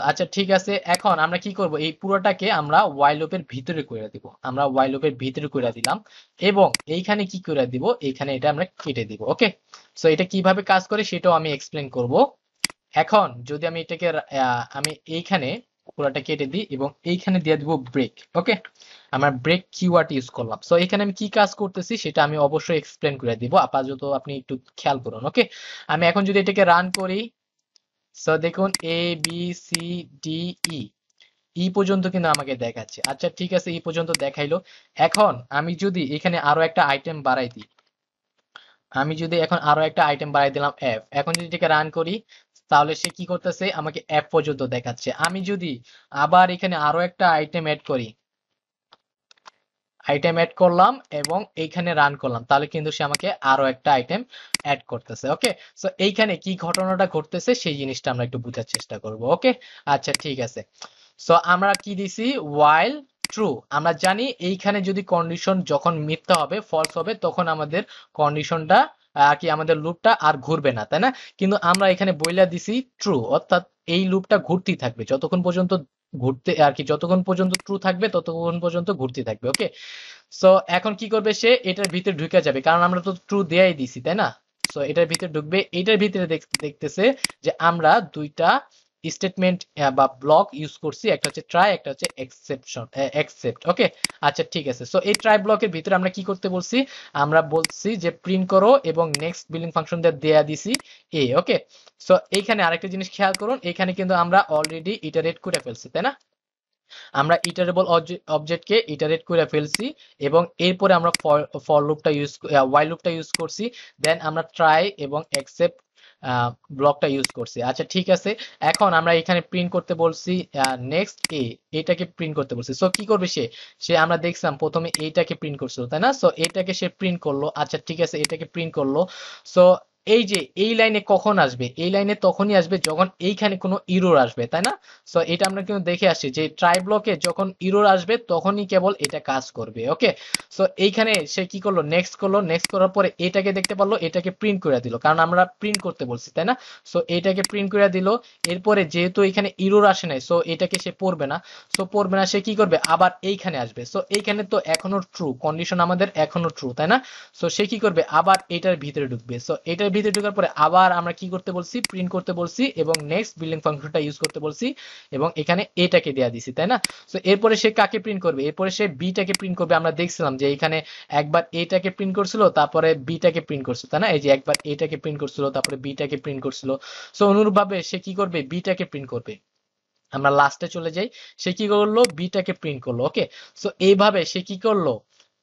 [SPEAKER 1] আচ্ছা ঠিক আছে, এখন আমরা কি করব, এই পুরোটাকে আমরা while লুপের ভিতরে করে দিব, আমরা while লুপের ভিতরে করে দিলাম এবং এইখানে কি করে দিব, এইখানে এটা আমরা কেটে দিব। ওকে, সো এটা কিভাবে কাজ করে সেটাও আমি এক্সপ্লেন করব। এখন যদি আমি এটাকে আমি এইখানে পুরোটা কেটে দিই এবং এইখানে দিয়ে দিব ব্রেক। ওকে, আমরা ব্রেক কিওয়ার্ড ইউজ করলাম। সো এখানে আমি কি কাজ করতেছি সেটা আমি অবশ্যই এক্সপ্লেন করে দিব, আপাতত আপনি একটু খেয়াল করুন। ওকে, আমি এখন যদি এটাকে রান করি, সো দেখুন A B C D E, ই পর্যন্ত কিন্তু আমাকে দেখাচ্ছে। আচ্ছা ঠিক আছে, ই পর্যন্ত দেখাইলো। এখন আমি যদি এখানে আরো একটা আইটেম বাড়াই দিই, আমি যদি এখন আরো একটা আইটেম বাড়াই দিলাম এফ, এখন যদি এটাকে রান করি তাহলে সে কি করতেছে, আমাকে এফ পর্যন্ত দেখাচ্ছে। আমি যদি আবার এখানে আরো একটা আইটেম অ্যাড করি, আইটেম অ্যাড করলাম এবং এইখানে রান করলাম, তাহলে কিন্তু সে আমাকে আরো একটা আইটেম অ্যাড করতেছে। ওকে, সো এইখানে কি ঘটনাটা ঘটতেছে সেই জিনিসটা আমরা একটু বোঝার চেষ্টা করব। ওকে, আচ্ছা ঠিক আছে। সো আমরা কি দিছি, while ট্রু। আমরা জানি এইখানে যদি কন্ডিশন যখন মিথ্যা হবে, ফলস হবে, তখন আমাদের কন্ডিশনটা কি আমাদের লুপটা আর ঘুরবে না, তাই না? কিন্তু আমরা এখানে বইলা দিছি ট্রু, অর্থাৎ এই লুপটা ঘুরতেই থাকবে যতক্ষণ পর্যন্ত ঘুরতে আর কি, যতক্ষণ পর্যন্ত ট্রু থাকবে ততক্ষণ পর্যন্ত ঘুরতে থাকবে। ওকে, সো এখন কি করবে, সে এটার ভিতরে ঢুকে যাবে, কারণ আমরা তো ট্রু দেয়াই দিছি, তাই না? সো এটার ভিতরে ঢুকবে, এটার ভিতরে দেখতেছে যে আমরা দুইটা স্টেটমেন্ট বা ব্লক ইউজ করছি, একটা হচ্ছে ট্রাই, একটা হচ্ছে এক্সেপশন এক্সেপ্ট। ওকে, আচ্ছা ঠিক আছে। সো এই ট্রাই ব্লকের ভিতরে আমরা কি করতে বলছি, আমরা বলছি যে প্রিন্ট করো এবং নেক্সট বিলিং ফাংশন দেয়া দিছি এ। ওকে, সো এইখানে আরেকটা জিনিস খেয়াল করুন, এখানে কিন্তু আমরা অলরেডি ইটারেট করে ফেলছি, তাই না? আমরা ইটারেবল অবজেক্টকে ইটারেট করে ফেলছি এবং এরপরে আমরা ফর লুপটা ইউজ, while লুপটা ইউজ করছি, দেন আমরা ট্রাই এবং এক্সেপ্ট ব্লকটা ইউজ করছি। আচ্ছা ঠিক আছে, এখন আমরা এখানে প্রিন্ট করতে বলছি নেক্সট এ, এটাকে প্রিন্ট করতে বলছি। সো কি করবে সে, আমরা দেখছিলাম প্রথমে এইটাকে প্রিন্ট করছিল, তাই না? সো এটাকে সে প্রিন্ট করলো। আচ্ছা ঠিক আছে, এটাকে প্রিন্ট করলো। সো এই যে এই লাইনে কখন আসবে, এই লাইনে তখনই আসবে যখন এইখানে কোনো ইরর আসবে, তাই না? সো এটা আমরা কিন্তু দেখে আসছি যে ট্রাই ব্লকে যখন ইরর আসবে তখনই কেবল এটা কাজ করবে। ওকে, সো এইখানে সে কি করলো, নেক্সট করলো, নেক্সট করার পরে এটাকে দেখতে পারলো, এটাকে প্রিন্ট করে দিল, কারণ আমরা প্রিন্ট করতে বলছি, তাই না? সো এটাকে প্রিন্ট করে দিল। এরপরে যেহেতু এখানে ইরর আসে নাই, সো এটাকে সে পড়বে না। সো পড়বে না, সে কি করবে, আবার এইখানে আসবে। সো এইখানে তো এখনো ট্রু কন্ডিশন, আমাদের এখনো ট্রু, তাই না? সো সে কি করবে, আবার এটার ভিতরে ঢুকবে। সো এটার ভিতরে ঢোকার পরে আবার আমরা কি করতে বলছি, প্রিন্ট করতে বলছি এবং নেক্সট বিলিং ফাংশনটা ইউজ করতে বলছি এবং এখানে এটাকে দেয়া দিছি, তাই না? সো এরপরে সে কাকে প্রিন্ট করবে, এরপরে সে বিটাকে প্রিন্ট করবে। আমরা দেখছিলাম যে এখানে একবার এটাকে প্রিন্ট করছিল, তারপরে বিটাকে প্রিন্ট করছিল, তাই না? এই যে একবার এটাকে প্রিন্ট করছিল, তারপরে বিটাকে প্রিন্ট করছিল। সো অনুরূপভাবে সে কি করবে, বিটাকে প্রিন্ট করবে। আমরা লাস্টে চলে যাই, সে কি করলো, বিটাকে প্রিন্ট করলো। ওকে, সো এইভাবে সে কি করলো,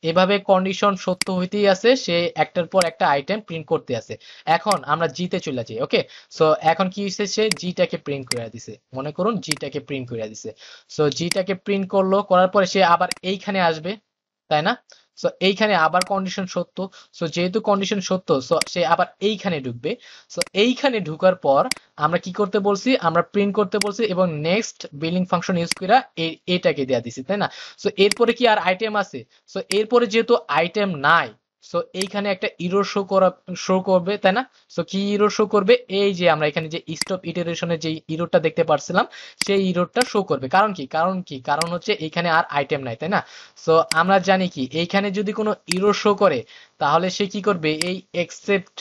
[SPEAKER 1] এভাবে কন্ডিশন সত্য হইতেই আছে, সে একটার পর একটা আইটেম প্রিন্ট করতে আছে। এখন আমরা জিতে চলে যাই। ওকে, সো এখন কি হয়েছে, সে জিটাকে প্রিন্ট করে দিছে, মনে করুন জিটাকে প্রিন্ট করে দিছে। সো জিটাকে প্রিন্ট করলো, করার পরে সে আবার এইখানে আসবে, তাই না? সো এইখানে আবার কন্ডিশন সত্য। সো যেহেতু কন্ডিশন সত্য, সো সে আবার এইখানে ঢুকবে। সো এইখানে ঢুকার পর আমরা কি করতে বলছি, আমরা প্রিন্ট করতে বলছি এবং নেক্সট বিলিং ফাংশন ইউজ করে এটাকে দেয়া দিছি, তাই না? সো এরপরে কি আর আইটেম আছে? সো এরপরে যেহেতু আইটেম নাই, সো এইখানে একটা ইরর শো করবে, তাই না? সো কি ইরর শো করবে, এই যে আমরা এখানে যে স্টপ ইটারেশনের যে ইররটা দেখতে পারছিলাম, সেই ইররটা শো করবে। কারণ হচ্ছে এইখানে আর আইটেম নাই, তাই না? সো আমরা জানি কি, এইখানে যদি কোনো ইরর শো করে তাহলে সে কি করবে, এই এক্সেপ্ট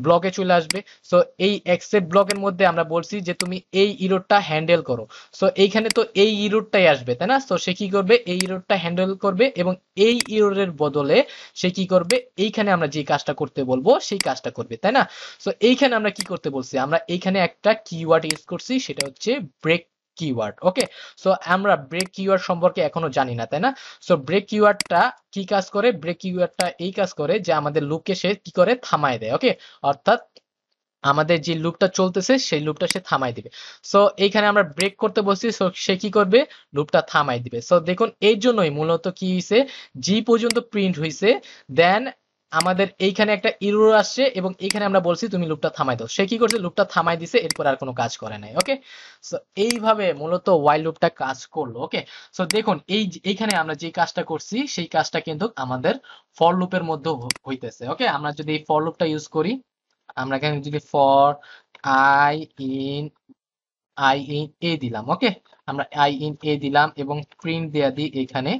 [SPEAKER 1] ব্লকে চলে আসবে। সো এই এক্সেপ্ট ব্লকের মধ্যে আমরা বলছি যে তুমি এই ইররটা হ্যান্ডেল করো। সো এইখানে তো এই ইররটাই আসবে, তাই না? সো সে কি করবে, এই ইররটা হ্যান্ডেল করবে এবং এই ইররের বদলে সে কি করবে, এইখানে আমরা যে কাজটা করতে বলবো সেই কাজটা করবে, তাই না? সো এইখানে আমরা কি করতে বলছি, আমরা এইখানে একটা কিওয়ার্ড ইউজ করছি, সেটা হচ্ছে ব্রেক কিওয়ার্ড। ওকে, সো আমরা ব্রেক কিওয়ার্ড সম্পর্কে এখনো জানি না, তাই না? সো ব্রেক কিওয়ার্ডটা কি কাজ করে? ব্রেক কিওয়ার্ডটা এই কাজ করে যে আমাদের লুপকে সে কি করে থামায় দেয়। ওকে, অর্থাৎ আমাদের যে লুপটা চলতেছে সেই লুপটা সে থামাই দিবে। সো এইখানে আমরা ব্রেক করতে বলছি, সো সে কি করবে? লুপটা থামাই দিবে। সো দেখুন এই জন্যই মূলত কি হইছে, জি পর্যন্ত প্রিন্ট হইছে, দেন আমাদের এইখানে একটা এরর আসছে এবং এইখানে আমরা বলছি তুমি লুপটা থামাই দাও, সে কি করছে? লুপটা থামাই দিছে, এরপর আর কোনো কাজ করে নাই। ওকে, সো এইভাবে মূলত ওয়াইল লুপটা কাজ করলো। ওকে, সো দেখুন এইখানে আমরা যে কাজটা করছি সেই কাজটা কিন্তু আমাদের ফর লুপের মধ্যে হইতেছে। ওকে, আমরা যদি ফর লুপটা ইউজ করি, আমরা এখানে যদি ফর আই ইন এ দিলাম। ওকে, আমরা আই ইন এ দিলাম এবং প্রিন্ট দেয়া দিই এখানে।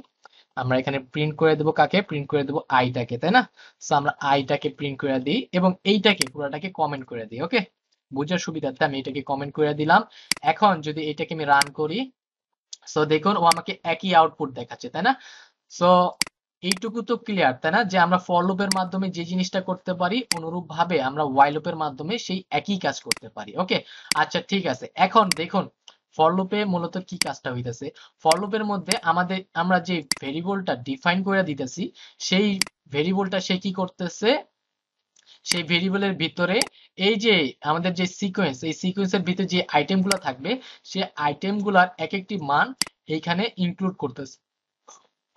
[SPEAKER 1] আমরা এখানে প্রিন্ট করে দেবো কাকে? প্রিন্ট করে দেবো আইটাকে, তাই না? সো আমরা আইটাকে প্রিন্ট করে দিই এবং এইটাকে পুরোটাকে কমেন্ট করে দিই। ওকে, বুঝার সুবিধার্থে আমি এটাকে কমেন্ট করে দিলাম। এখন যদি এটাকে আমি রান করি, সো দেখুন ও আমাকে একই আউটপুট দেখাচ্ছে, তাই না? সো এইটুকু তো ক্লিয়ার, তাই না, যে আমরা ফর লুপের মাধ্যমে যে জিনিসটা করতে পারি অনুরূপ ভাবে আমরা হোয়াইল লুপের মাধ্যমে সেই একই কাজ করতে পারি। ওকে, আচ্ছা ঠিক আছে। এখন দেখুন ফর লুপে মূলত কি কাজটা হইতেছে। ফর লুপের মধ্যে আমরা যে ভেরিয়েবলটা ডিফাইন করে দিতেছি সেই ভেরিয়েবলটা সে কি করতেছে? সেই ভেরিয়েবলের ভিতরে এই যে আমাদের যে সিকোয়েন্স, এই সিকোয়েন্সের ভিতরে যে আইটেমগুলো থাকবে সেই আইটেমগুলোর এক একটি মান এইখানে ইনক্লুড করতেছে,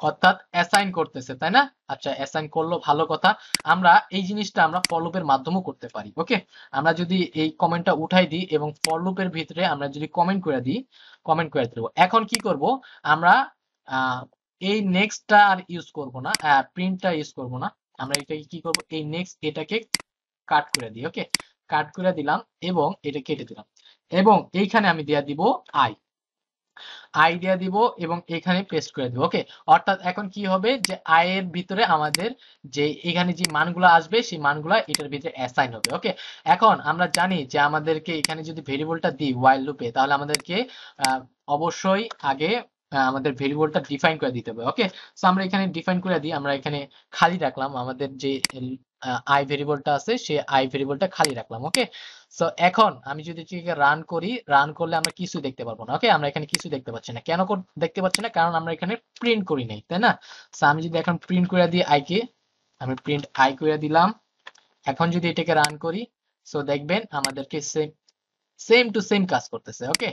[SPEAKER 1] অর্থাৎ অ্যাসাইন করতেছে, তাই না? আচ্ছা, অ্যাসাইন করলো, ভালো কথা। আমরা এই জিনিসটা আমরা ফর লুপের মাধ্যমেও করতে পারি। ওকে, আমরা যদি এই কমেন্টটা উঠাই দিই এবং ফর লুপের ভিতরে আমরা যদি কমেন্ট করে দিই, কমেন্ট করে দেবো। এখন কি করব? আমরা এই নেক্সটটা আর ইউজ করব না, প্রিন্টটা ইউজ করব না। আমরা এটাকে কি করব? এই নেক্সট এটাকে কাট করে দিই। ওকে, কাট করে দিলাম এবং এটা কেটে দিলাম এবং এইখানে আমি দেয়া দিব আই আইডিয়া দিব এবং এখানে পেস্ট করে দিব। ওকে, অর্থাৎ এখন কি হবে যে আই এর ভিতরে আমাদের যে এখানে যে মানগুলো আসবে সেই মানগুলো এটার ভিতরে অ্যাসাইন হবে। ওকে, এখন আমরা জানি যে আমাদেরকে এখানে যদি ভেরিয়েবলটা দিই ওয়াইল লুপে, তাহলে আমাদেরকে অবশ্যই আগে আমাদের ভেরিয়েবলটা ডিফাইন করে দিতে হবে। ওকে, সো আমরা এখানে ডিফাইন করে দিই। আমরা এখানে খালি রাখলাম, আমাদের যে আই ভেরিয়েবলটা আছে সেই আই ভেরিয়েবলটা খালি রাখলাম। ওকে, সো এখন আমি যদি এটাকে রান করি, রান করলে আমরা কিছু দেখতে পারবো না। ওকে, আমরা এখানে কিছু দেখতে পাচ্ছি না। কেন দেখতে পাচ্ছি না? কারণ আমরা এখানে প্রিন্ট করি নাই, তাই না? সো আমি যদি এখন প্রিন্ট করে দিই আইকে, আমি প্রিন্ট আই করে দিলাম। এখন যদি এটাকে রান করি, সো দেখবেন আমাদেরকে সেম সেম টু সেম কাজ করতেছে। ওকে,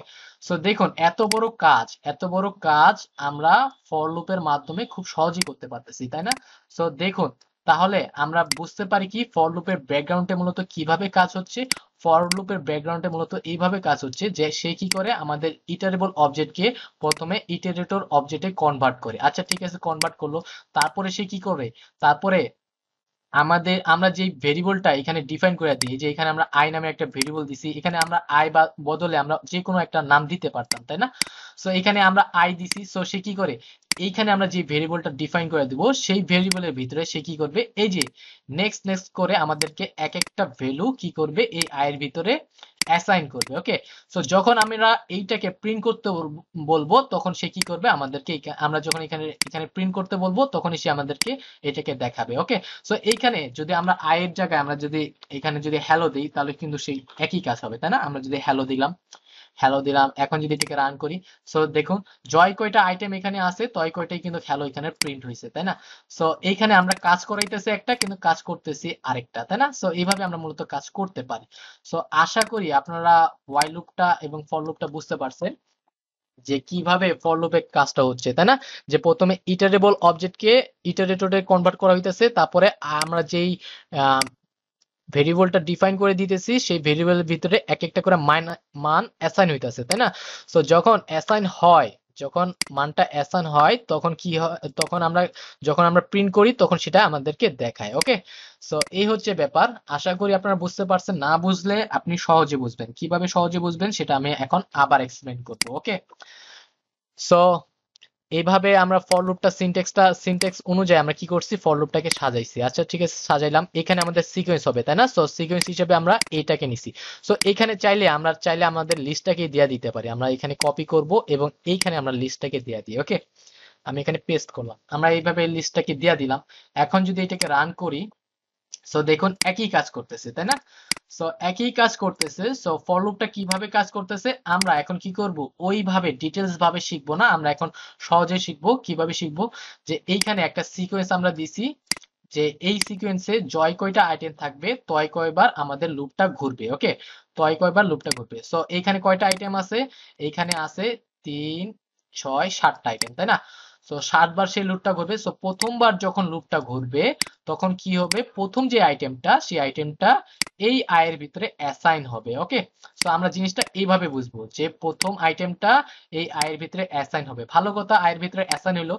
[SPEAKER 1] সো দেখুন এত বড় কাজ আমরা ফর লুপের মাধ্যমে খুব সহজেই করতে পারতেছি, তাই না? সো দেখুন, তাহলে আমরা বুঝতে পারি কি ফর লুপের ব্যাকগ্রাউন্ডে মূলত কিভাবে কাজ হচ্ছে। ফর লুপের ব্যাকগ্রাউন্ডে মূলত এইভাবে কাজ হচ্ছে যে সে কি করে? আমাদের ইটারেবল অবজেক্টকে প্রথমে ইটারেটর অবজেক্টে কনভার্ট করে। আচ্ছা ঠিক আছে, কনভার্ট করলো, তারপরে সে কি করবে? তারপরে আমরা যে ভেরিয়েবলটা এখানে ডিফাইন করে দিই, যে এখানে আমরা আই নামে একটা ভেরিয়েবল দিছি, এখানে আমরা আই বা বদলে আমরা যে কোনো একটা নাম দিতে পারতাম, তাই না? সো এখানে আমরা আই দিছি, সো সে কি করে? এইখানে আমরা যে ভেরিয়েবলটা ডিফাইন করে দিব সেই ভেরিয়েবলের ভিতরে সে কি করবে? এই যে নেক্সট নেক্সট করে আমাদেরকে এক একটা ভ্যালু কি করবে? এই আই এর ভিতরে অ্যাসাইন করবে। ওকে, সো যখন আমরা এইটাকে প্রিন্ট করতে বলবো তখন সে কি করবে? আমাদেরকে আমরা যখন এখানে এখানে প্রিন্ট করতে বলবো তখনই সে আমাদেরকে এটাকে দেখাবে। ওকে, সো এইখানে যদি আমরা আই এর জায়গায় আমরা যদি এখানে যদি হ্যালো দিই তাহলে কিন্তু সেই একই কাজ হবে, তাই না? আমরা যদি হ্যালো দিলাম, এখন যদি এটাকে রান করি, সো দেখুন জয় কয়টা আইটেম এখানে আছে, তয় কয়টাই কিন্তু হ্যালো এখানে প্রিন্ট হয়েছে, তাই না? সো এইখানে আমরা কাজ করাইতেছি একটা, কিন্তু কাজ করতেছি আরেকটা, তাই না? সো এইভাবে আমরা মূলত কাজ করতে পারি। সো আশা করি আপনারা ওয়াইল লুপটা এবং ফর লুপটা বুঝতে পারছেন যে কিভাবে ফর লুপে কাজটা হচ্ছে, তাই না? যে প্রথমে ইটারেবল অবজেক্টকে ইটারেটরে কনভার্ট করা হইতেছে, তারপরে আমরা যেই ভেরিয়েবলটা ডিফাইন করে দিতেছি সেই ভেরিয়েবলের ভিতরে এক একটা করে মান অ্যাসাইন হইতেছে, তাই না? সো যখন মানটা অ্যাসাইন হয় তখন কি হয়? যখন আমরা প্রিন্ট করি তখন সেটা আমাদেরকে দেখায়। ওকে, সো এই হচ্ছে ব্যাপার। আশা করি আপনারা বুঝতে পারছেন। না বুঝলে আপনি সহজে বুঝবেন। কিভাবে সহজে বুঝবেন সেটা আমি এখন আবার এক্সপ্লেন করবো। ওকে, সো এইভাবে আমরা ফর লুপটা সিনট্যাক্স অনুযায়ী আমরা কি করছি? ফর লুপটাকে সাজাইছি। আচ্ছা ঠিক আছে, সাজাইলাম। এখানে আমাদের সিকোয়েন্স হবে, তাই না? সো সিকোয়েন্স হিসেবে আমরা এইটাকে নিছি। সো এখানে চাইলে আমাদের লিস্টটাকে দিয়ে দিতে পারি। আমরা এখানে কপি করব এবং এইখানে আমরা লিস্টটাকে দিয়ে দিই। ওকে, আমি এখানে পেস্ট করলাম, আমরা এইভাবে লিস্টটাকে দিয়ে দিলাম। এখন যদি এটাকে রান করি, সো দেখুন একই কাজ করতেছে, তাই না? সো একই কাজ করতেছে। সো ফর লুপটা কিভাবে কাজ করতেছে আমরা এখন কি করব, ওইভাবে ডিটেলস ভাবে শিখবো না, আমরা এখন সহজে শিখবো। কিভাবে শিখবো, যে এইখানে একটা সিকোয়েন্স আমরা দিছি, যে এই সিকোয়েন্সে জয় কয়টা আইটেম থাকবে, তয় কয়বার আমাদের লুপটা ঘুরবে। ওকে, তয় কয়বার লুপটা ঘুরবে। সো এইখানে কয়টা আইটেম আছে, এইখানে আছে 3 6 7টা আইটেম, তাই না? সো 7 বার সেই লুপটা ঘুরবে। সো প্রথমবার যখন লুপটা ঘুরবে তখন কি হবে, প্রথম যে আইটেমটা সেই আইটেমটা এই আয়ের ভিতরে অ্যাসাইন হবে। ওকে, সো আমরা জিনিসটা এইভাবে বুঝবো যে প্রথম আইটেমটা এই আয়ের ভিতরে অ্যাসাইন হবে। ভালো কথা, আয়ের ভিতরে অ্যাসাইন হলো।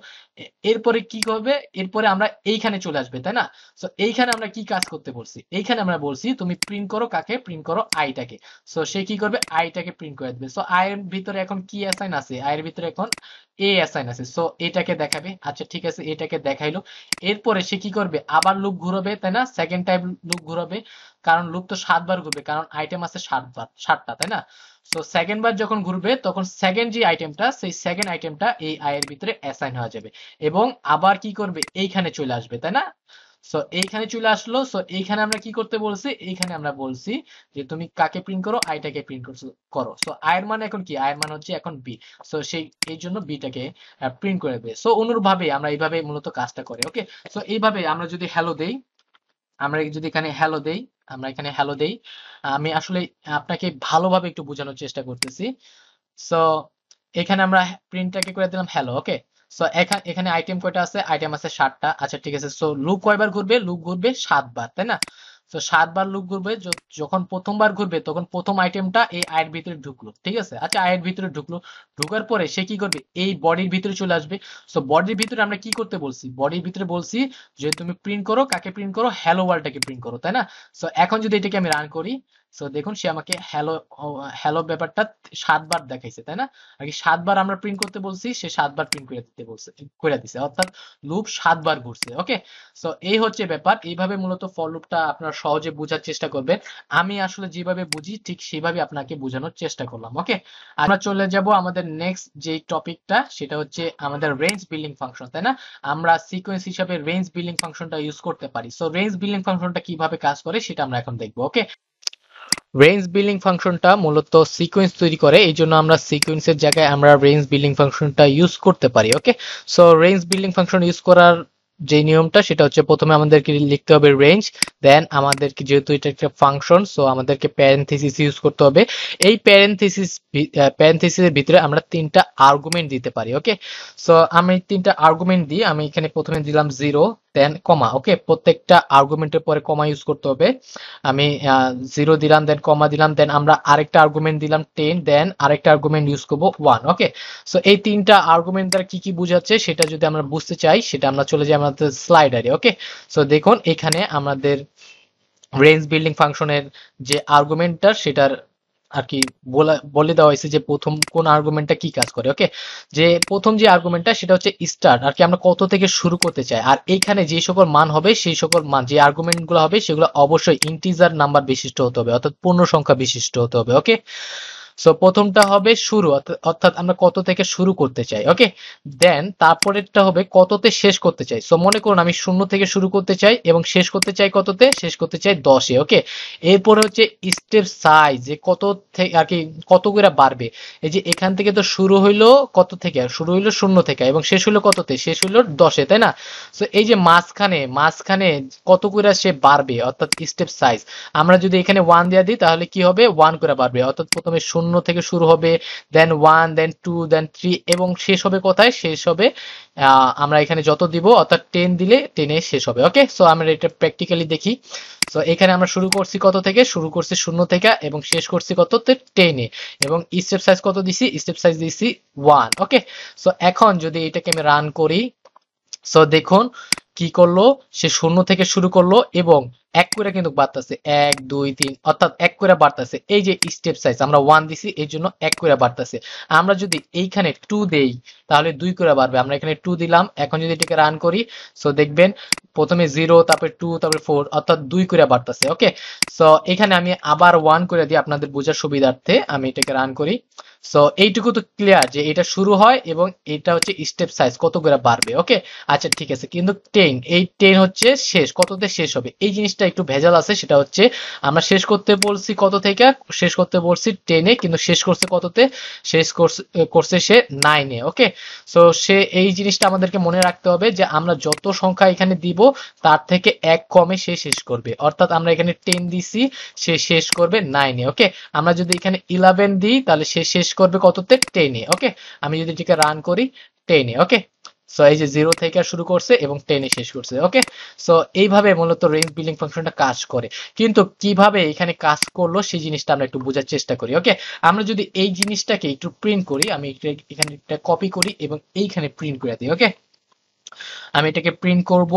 [SPEAKER 1] এরপরে কি করবে, এরপরে আমরা এইখানে চলে আসবে, তাই না? সো এইখানে আমরা কি কাজ করতে বলছি, এইখানে আমরা বলছি তুমি প্রিন্ট করো, কাকে প্রিন্ট করো, আইটাকে। সো সে কি করবে, আইটাকে প্রিন্ট করে দিবে। সো আয়ের ভিতরে এখন কি অ্যাসাইন আছে, আয়ের ভিতরে এখন এ অ্যাসাইন আছে। সো এটাকে দেখাবে। আচ্ছা ঠিক আছে, এটাকে দেখাইলো। এরপরে সে কি করবে, আবার লুপ ঘুরাবে, তাই না? সেকেন্ড টাইম লুপ ঘুরাবে, কারণ লুপ তো 7 বার ঘুরবে, কারণ আইটেম আছে 7 বার, 7টা, তাই না? সো সেকেন্ড বার যখন ঘুরবে তখন সেকেন্ড যে আইটেমটা, সেই সেকেন্ড আইটেমটা এই আয়ের ভিতরে অ্যাসাইন হয়ে যাবে এবং আবার কি করবে, এইখানে চলে আসবে, তাই না? সো এইখানে চলে আসলো। সো এইখানে আমরা কি করতে বলছি, এইখানে আমরা বলছি যে তুমি কাকে প্রিন্ট করো, আইটাকে প্রিন্ট করো। সো আয়ের মান এখন কি, আয়ের মান হচ্ছে এখন বি। সো সেই এই জন্য বিটাকে প্রিন্ট করে দেবে। সো অনুরূপভাবে আমরা এইভাবে মূলত কাজটা করি। ওকে, সো এইভাবে আমরা যদি হ্যালো দেই, আমরা যদি এখানে হ্যালো দেই, আমরা এখানে হ্যালো দেই, আমি আসলে আপনাকে ভালোভাবে একটু বোঝানোর চেষ্টা করতেছি। সো এখানে আমরা প্রিন্টটাকে করে দিলাম হ্যালো। ওকে, সো এখানে আইটেম কয়টা আছে, আইটেম আছে 7টা। আচ্ছা ঠিক আছে, সো লুপ কয়বার ঘুরবে, লুপ ঘুরবে 7 বার, তাই না? সো 7 বার লুপ ঘুরবে। যখন প্রথমবার ঘুরবে তখন প্রথম আইটেমটা এই আয়ের ভিতরে ঢুকলো, ঠিক আছে? আচ্ছা আয়ের ভিতরে ঢুকলো, ঢোকার পরে সে কি করবে, এই বডির ভিতরে চলে আসবে। সো বডির ভিতরে আমরা কি করতে বলছি, বডির ভিতরে বলছি যে তুমি প্রিন্ট করো, কাকে প্রিন্ট করো, হ্যালো ওয়ার্ল্ডটাকে প্রিন্ট করো, তাই না? সো এখন যদি এটাকে আমি রান করি, সো দেখুন সে আমাকে হ্যালো, হ্যালো ব্যাপারটা 7 বার দেখাইছে, তাই না? আর কি 7 বার আমরা প্রিন্ট করতে বলছি, সে 7 বার প্রিন্ট করে দিতে বলছে, করে দিছে, অর্থাৎ লুপ 7 বার ঘুরছে। ওকে, সো এই হচ্ছে ব্যাপার। এইভাবে মূলত ফর লুপটা আপনারা সহজে বোঝার চেষ্টা করবেন। আমি আসলে যেভাবে বুঝি ঠিক সেভাবে আপনাকে বোঝানোর চেষ্টা করলাম। ওকে, আমরা চলে যাব আমাদের নেক্সট যে টপিকটা, সেটা হচ্ছে আমাদের রেঞ্জ বিল্ডিং ফাংশন, তাই না? আমরা সিকোয়েন্স হিসাবে রেঞ্জ বিল্ডিং ফাংশনটা ইউজ করতে পারি। সো রেঞ্জ বিল্ডিং ফাংশনটা কিভাবে কাজ করে সেটা আমরা এখন দেখবো। ওকে, রেঞ্জ বিল্ডিং ফাংশনটা মূলত সিকোয়েন্স তৈরি করে, এই জন্য আমরা সিকোয়েন্সের জায়গায় আমরা রেঞ্জ বিল্ডিং ফাংশনটা ইউজ করতে পারি। Okay, so range building function use করার যে নিয়মটা সেটা হচ্ছে প্রথমে আমাদেরকে লিখতে হবে রেঞ্জ, দেন আমাদেরকে যেহেতু এটা একটা ফাংশন, সো আমাদেরকে প্যারেনথেসিস ইউজ করতে হবে। এই প্যারেনথেসিসের ভিতরে আমরা 3টা আর্গুমেন্ট দিতে পারি। ওকে, সো আমি 3টা আর্গুমেন্ট দিই। আমি এখানে প্রথমে দিলাম 0, দেন কমা। ওকে, প্রত্যেকটা আর্গুমেন্টের পরে কমা ইউজ করতে হবে। আমি 0 দিলাম, দেন কমা দিলাম, দেন আমরা আরেকটা আর্গুমেন্ট দিলাম 10, দেন আরেকটা আর্গুমেন্ট ইউজ করব 1। ওকে, সো এই 3টা আর্গুমেন্ট দ্বারা কি কি বোঝাচ্ছে সেটা যদি আমরা বুঝতে চাই, সেটা আমরা চলে যাই আমাদের স্লাইডারে। ওকে, সো দেখুন এখানে আমাদের রেঞ্জ বিল্ডিং ফাংশনের যে আর্গুমেন্টটা সেটার আর কি বলে দেওয়া হয়েছে যে প্রথম কোন আর্গুমেন্টটা কি কাজ করে। ওকে, যে প্রথম যে আর্গুমেন্টটা সেটা হচ্ছে স্টার্ট, আর কি আমরা কত থেকে শুরু করতে চাই। আর এইখানে যে সকল মান হবে, সেই সকল মান, যে আর্গুমেন্ট গুলো হবে সেগুলো অবশ্যই ইন্টিজার নাম্বার বিশিষ্ট হতে হবে, অর্থাৎ পূর্ণ সংখ্যা বিশিষ্ট হতে হবে। ওকে, সো প্রথমটা হবে শুরু, অর্থাৎ আমরা কত থেকে শুরু করতে চাই। ওকে, দেন তারপরেরটা হবে কততে শেষ করতে চাই। সো মনে করুন আমি 0 থেকে শুরু করতে চাই এবং শেষ করতে চাই কততে, শেষ করতে চাই 10-এ। ওকে, এরপরে হচ্ছে স্টেপ সাইজ, যে কত থেকে আর কি কত করে বাড়বে। এই যে এখান থেকে তো শুরু হইলো কত থেকে, শুরু হইলো 0 থেকে এবং শেষ হইলো কততে, শেষ হইলো 10-এ, তাই না? সো এই যে মাঝখানে মাঝখানে কত করে সে বাড়বে, অর্থাৎ স্টেপ সাইজ, আমরা যদি এখানে 1 দিয়ে দিই তাহলে কি হবে, 1 করে বাড়বে, অর্থাৎ প্রথমে 0 থেকে শুরু হবে, দেন 1, দেন 2, দেন 3 এবং শেষ হবে কোথায়, শেষ হবে আমরা এখানে যত দিব, অর্থাৎ 10 দিলে 10-এ শেষ হবে। ওকে, সো আমরা এটা প্র্যাকটিক্যালি দেখি। সো এখানে আমরা শুরু করছি কত থেকে, শুরু করছি 0 থেকে এবং শেষ করছি কততে, 10-এ, এবং স্টেপ সাইজ কত দিছি, স্টেপ সাইজ দিছি 1। ওকে, সো এখন যদি এটাকে আমি রান করি, সো দেখুন কি করলো, সে 0 থেকে শুরু করলো এবং 1 করে কিন্তু বাড়তেছে, 1 2 3, অর্থাৎ 1 করে বাড়তেছে। এই যে স্টেপ সাইজ আমরা 1 দিছি, এই জন্য 1 করে বাড়তেছে। আমরা যদি এইখানে 2 দেই তাহলে 2 করে বাড়বে, আমরা এখানে 2 দিলাম। এখন যদি এটাকে রান করি, সো দেখবেন প্রথমে 0, তারপরে 2, তারপরে 4, অর্থাৎ 2 করে বাড়তেছে। ওকে, সো এখানে আমি আবার 1 করে দিই আপনাদের বোঝার সুবিধার্থে, আমি এটাকে রান করি। সো এইটুকু তো ক্লিয়ার যে এটা শুরু হয় এবং এটা হচ্ছে স্টেপ সাইজ কত করে বাড়বে। ওকে, আচ্ছা ঠিক আছে, কিন্তু 10, এই 10 হচ্ছে শেষ, কততে শেষ হবে এই জিনিসটা একটু ভেজাল আছে। সেটা হচ্ছে আমরা শেষ করতে বলছি কত থেকে, শেষ করতে বলছি 10-এ, কিন্তু শেষ করছে কততে, শেষ করছে সে 9-এ। ওকে, সো সে এই জিনিসটা আমাদেরকে মনে রাখতে হবে যে আমরা যত সংখ্যা এখানে দিব তার থেকে এক কমে সে শেষ করবে। অর্থাৎ আমরা এখানে 10 দিছি, সে শেষ করবে 9-এ। ওকে, আমরা যদি এখানে 11 দিই তাহলে সে শেষ করবে কততে, 10-এ। ওকে, আমি যদি এটাকে রান করি 10-এ। ওকে, সো এই যে 0 থেকে শুরু করছে এবং 10-এ শেষ করছে। ওকে, সো এইভাবে মূলত রেঞ্জ বিল্ডিং ফাংশনটা কাজ করে। কিন্তু কিভাবে এখানে কাজ করলো সেই জিনিসটা আমরা একটু বোঝার চেষ্টা করি। ওকে, আমরা যদি এই জিনিসটাকে একটু প্রিন্ট করি, আমি এখানে একটা কপি করি এবং এইখানে প্রিন্ট করে দিই। ওকে, আমি এটাকে প্রিন্ট করব,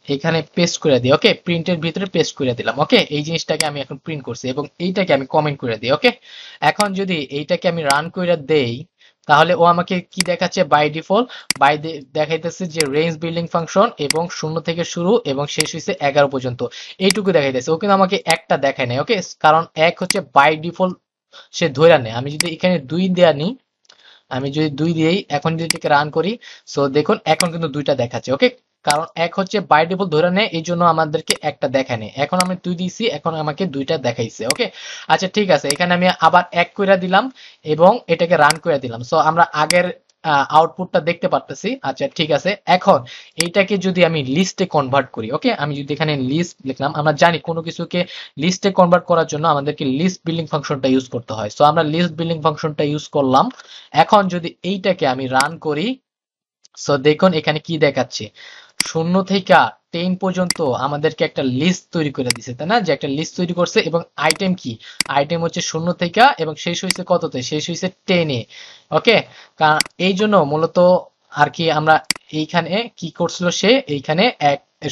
[SPEAKER 1] এখানে পেস্ট করে দিই। ওকে, প্রিন্টের ভিতরে পেস্ট করে দিলাম। ওকে, এই জিনিসটাকে আমি এখন প্রিন্ট করছি এবং এইটাকে আমি কমেন্ট করে দিই। ওকে, এখন যদি এইটাকে আমি রান করে দেই তাহলে ও আমাকে কি দেখাচ্ছে, বাই ডিফল্ট দেখাইতেছে যে রেঞ্জ বিল্ডিং ফাংশন এবং 0 থেকে শুরু এবং শেষ হয়েছে 11 পর্যন্ত, এইটুকু দেখাইতেছে। ও কিন্তু আমাকে একটা দেখায় নাই। ওকে, কারণ এক হচ্ছে বাই ডিফল্ট সে ধরে নেয়। আমি যদি এখানে 2 দেয়া নিই, আমি যদি 2 দিই, এখন যদি এটাকে রান করি, সো দেখুন এখন কিন্তু 2টা দেখাচ্ছে। ওকে, কারণ এক হচ্ছে বাই ডিফল্ট ধরে নেয়, এই জন্য আমাদেরকে একটা দেখায় নেই। এখন আমি 2 দিয়েছি, এখন আমাকে 2টা দেখাইছে। ওকে, আচ্ছা ঠিক আছে, এখানে আমি আবার এক করে দিলাম এবং এটাকে রান করে দিলাম। সো আমরা আগের আউটপুটটা দেখতে পারতেছি। আচ্ছা ঠিক আছে, এখন এইটাকে যদি আমি লিস্টে কনভার্ট করি, ওকে, আমি যদি এখানে লিস্ট লিখলাম, আমরা জানি কোনো কিছুকে লিস্টে কনভার্ট করার জন্য আমাদেরকে লিস্ট বিল্ডিং ফাংশনটা ইউজ করতে হয়। সো আমরা লিস্ট বিল্ডিং ফাংশনটা ইউজ করলাম। এখন যদি এইটাকে আমি রান করি, সো দেখুন এখানে কি দেখাচ্ছে, 0 থেকে 10 পর্যন্ত আমাদেরকে একটা লিস্ট তৈরি করে দিছে, তাই না, যে একটা লিস্ট তৈরি করছে। এবং আইটেম কি, আইটেম হচ্ছে 0 থেকে এবং শেষ হয়েছে কততে, শেষ হয়েছে 10-এ। ওকে, কারণ এই জন্য মূলত আর কি আমরা এইখানে কি করছিল, সে এইখানে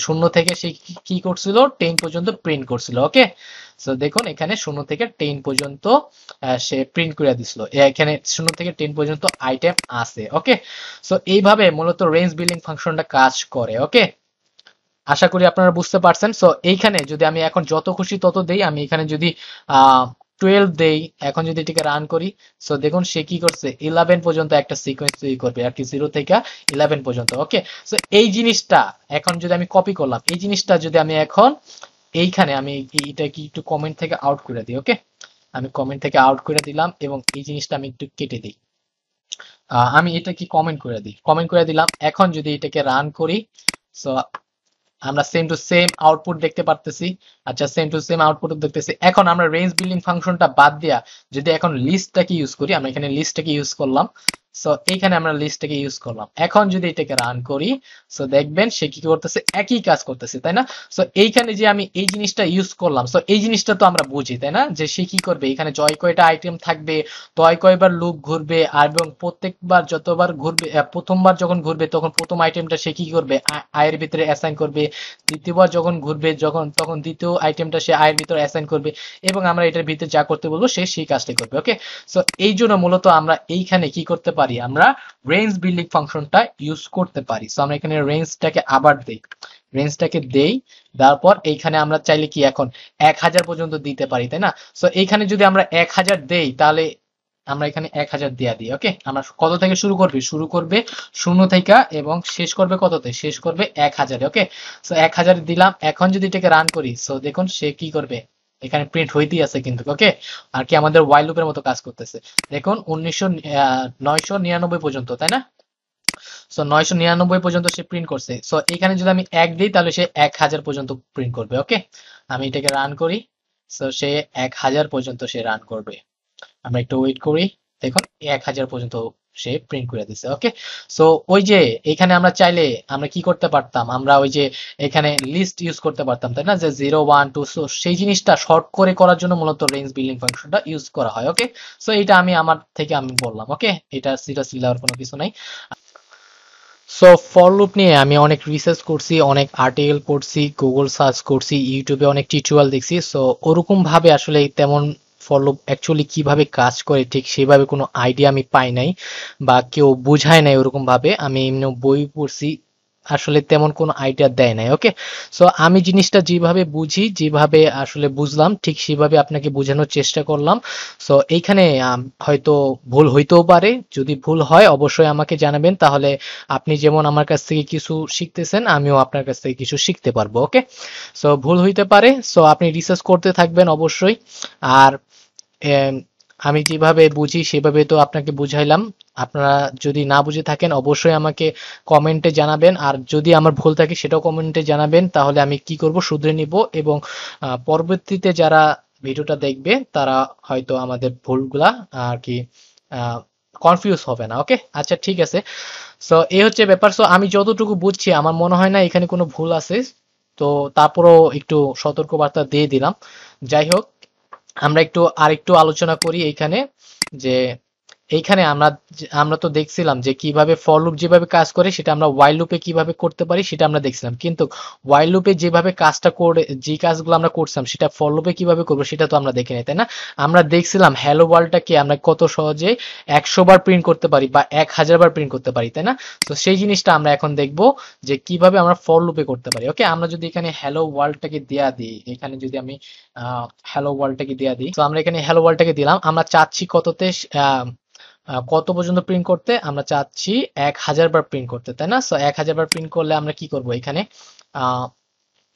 [SPEAKER 1] 0 থেকে সে কি করছিল, 10 পর্যন্ত প্রিন্ট করছিল। ওকে, সো দেখুন এখানে 0 থেকে 10 পর্যন্ত সে প্রিন্ট করে দিছিল, এখানে 0 থেকে 10 পর্যন্ত আইটেম আছে। ওকে, সো এইভাবে মূলত রেঞ্জ বিল্ডিং ফাংশনটা কাজ করে। ওকে, আশা করি আপনারা বুঝতে পারছেন। সো এইখানে যদি আমি এখন যত খুশি তত দেই, আমি এখানে যদি 12 দেই, এখন যদি এটাকে রান করি, সো দেখুন সে কি করছে, 11 পর্যন্ত একটা সিকোয়েন্স তৈরি করবে আর কি, 0 থেকে 11 পর্যন্ত। ওকে, সো এই জিনিসটা এখন যদি আমি কপি করলাম, এই জিনিসটা যদি আমি এখন এইখানে আমি এটা কি একটু কমেন্ট থেকে আউট করে দিই। ওকে, আমি কমেন্ট থেকে আউট করে দিলাম এবং এই জিনিসটা আমি একটু কেটে দিই। আমি এটা কি কমেন্ট করে দিই, কমেন্ট করে দিলাম। এখন যদি এটাকে রান করি, সো আমরা সেম টু সেম আউটপুট দেখতে পারতেছি। আচ্ছা, সেম টু সেম আউটপুট দেখতেছি। এখন আমরা রেঞ্জ বিল্ডিং ফাংশনটা বাদ দিয়া যদি এখন লিস্টটাকে ইউজ করি, আমরা এখানে লিস্টটাকে ইউজ করলাম। সো এইখানে আমরা লিস্টটাকে ইউজ করলাম। এখন যদি এটাকে রান করি, সো দেখবেন সে কি করতেছে, একই কাজ করতেছে, তাই না। সো এইখানে যে আমি এই জিনিসটা ইউজ করলাম, সো এই জিনিসটা তো আমরা বুঝি, তাই না, যে সে কি করবে, এখানে জয় কয়টা আইটেম থাকবে, তয় কয়বার লুপ ঘুরবে, আর এবং প্রত্যেকবার যতবার ঘুরবে, প্রথমবার যখন ঘুরবে তখন প্রথম আইটেমটা সে কি করবে, আয়ের ভিতরে অ্যাসাইন করবে, দ্বিতীয়বার যখন ঘুরবে তখন দ্বিতীয় আইটেমটা সে আয়ের ভিতরে অ্যাসাইন করবে, এবং আমরা এটার ভিতরে যা করতে বলবো সে সেই কাজটাই করবে। ওকে, সো এই জন্য মূলত আমরা এইখানে কি করতে পারি, আমরা রেঞ্জ বিল্ডিং ফাংশনটা ইউজ করতে পারি। সো আমরা এখানে রেঞ্জটাকে আবার দেই, রেঞ্জটাকে দেই, তারপর এইখানে আমরা চাইলে কি এখন 1000 পর্যন্ত দিতে পারি, তাই না। সো এইখানে যদি আমরা 1000 দেই তাহলে আমরা এখানে 1000 দেয়া দিই। ওকে, আমরা কত থেকে শুরু করবে, শুরু করবে 0 থেকে এবং শেষ করবে কততে, শেষ করবে 1000। ওকে, সো 1000 দিলাম। এখন যদি এটাকে রান করি, সো দেখুন সে কি করবে, এখানে প্রিন্ট হইতেই আছে কিন্তু। ওকে, আর কি আমাদের ওয়াইল লুপের মতো কাজ করতেছে। দেখুন 999 পর্যন্ত, তাই না। সো 999 পর্যন্ত সে প্রিন্ট করছে। সো এখানে যদি আমি 1 দিই তাহলে সে 1000 পর্যন্ত প্রিন্ট করবে। ওকে, আমি এটাকে রান করি, সো সে 1000 পর্যন্ত সে রান করবে। আমরা একটু ওয়েট করি, দেখুন 1000 পর্যন্ত সে প্রিন্ট করে দিছে। ওকে, সো ওই যে এখানে আমরা চাইলে আমরা কি করতে পারতাম, আমরা ওই যে এখানে লিস্ট ইউজ করতে পারতাম, তাই না, যে 0 1 2। সো সেই জিনিসটা শর্ট করে করার জন্য মূলত রেঞ্জ বিল্ডিং ফাংশনটা ইউজ করা হয়। ওকে, সো এটা আমি আমার থেকে আমি বললাম। ওকে, এটা সিরিয়াসলি দেওয়ার কোনো কিছু নাই। সো ফর লুপ নিয়ে আমি অনেক রিসার্চ করছি, অনেক আর্টিকেল পড়ছি, গুগল সার্চ করছি, ইউটিউবে অনেক টিউটোরিয়াল দেখছি। সো ওরকম ভাবে আসলে তেমন ফর লুপ অ্যাকচুয়ালি কিভাবে কাজ করে ঠিক সেভাবে কোনো আইডিয়া আমি পাই নাই বা কেউ বুঝায় নাই ওরকম ভাবে। আমি এমনি বই পড়ছি, আসলে তেমন কোনো আইডিয়া দেয় নাই। ওকে, সো আমি জিনিসটা যেভাবে বুঝি, যেভাবে আসলে বুঝলাম, ঠিক সেভাবে আপনাকে বোঝানোর চেষ্টা করলাম। সো এইখানে হয়তো ভুল হইতেও পারে। যদি ভুল হয় অবশ্যই আমাকে জানাবেন, তাহলে আপনি যেমন আমার কাছ থেকে কিছু শিখতেছেন, আমিও আপনার কাছ থেকে কিছু শিখতে পারবো। ওকে, সো ভুল হইতে পারে, সো আপনি রিসার্চ করতে থাকবেন অবশ্যই। আর এম, আমি যেভাবে বুঝি সেভাবে তো আপনাকে বুঝাইলাম। আপনারা যদি না বুঝে থাকেন অবশ্যই আমাকে কমেন্টে জানাবেন, আর যদি আমার ভুল থাকে সেটাও কমেন্টে জানাবেন, তাহলে আমি কি করব শুধরে নিব, এবং পরবর্তীতে যারা ভিডিওটা দেখবে তারা হয়তো আমাদের ভুলগুলা আর কি কনফিউজ হবে না। ওকে, আচ্ছা ঠিক আছে। সো এই হচ্ছে ব্যাপার। সো আমি যতটুকু বুঝছি আমার মনে হয় না এখানে কোনো ভুল আছে। তো তারপরও একটু সতর্কবার্তা দিয়ে দিলাম। যাই হোক, আমরা আরেকটু আলোচনা করি এইখানে, যে এইখানে আমরা তো দেখছিলাম যে কিভাবে ফর লুপ যেভাবে কাজ করে সেটা আমরা ওয়াইল লুপে কিভাবে করতে পারি সেটা আমরা দেখছিলাম, কিন্তু ওয়াইল লুপে যেভাবে কাজটা করে, যে কাজগুলো আমরা করছিলাম সেটা ফর লুপে কিভাবে করবো সেটা তো আমরা দেখি নাই, তাই না? আমরা দেখছিলাম হ্যালো ওয়ার্ল্ডটাকে আমরা কত সহজে 100 বার প্রিন্ট করতে পারি বা 1000 বার প্রিন্ট করতে পারি, তাই না? তো সেই জিনিসটা আমরা এখন দেখবো যে কিভাবে আমরা ফর লুপে করতে পারি। ওকে, আমরা যদি এখানে হ্যালো ওয়ার্ল্ডটাকে দেয়া দিই, এখানে যদি আমি হ্যালো ওয়ার্ল্ডটাকে দেয়া দিই, তো আমরা এখানে হ্যালো ওয়ার্ল্ডটাকে দিলাম। আমরা চাচ্ছি কত পর্যন্ত প্রিন্ট করতে? আমরা চাচ্ছি 1000 বার প্রিন্ট করতে, তাই না? সো 1000 বার প্রিন্ট করলে আমরা কি করব, এখানে আহ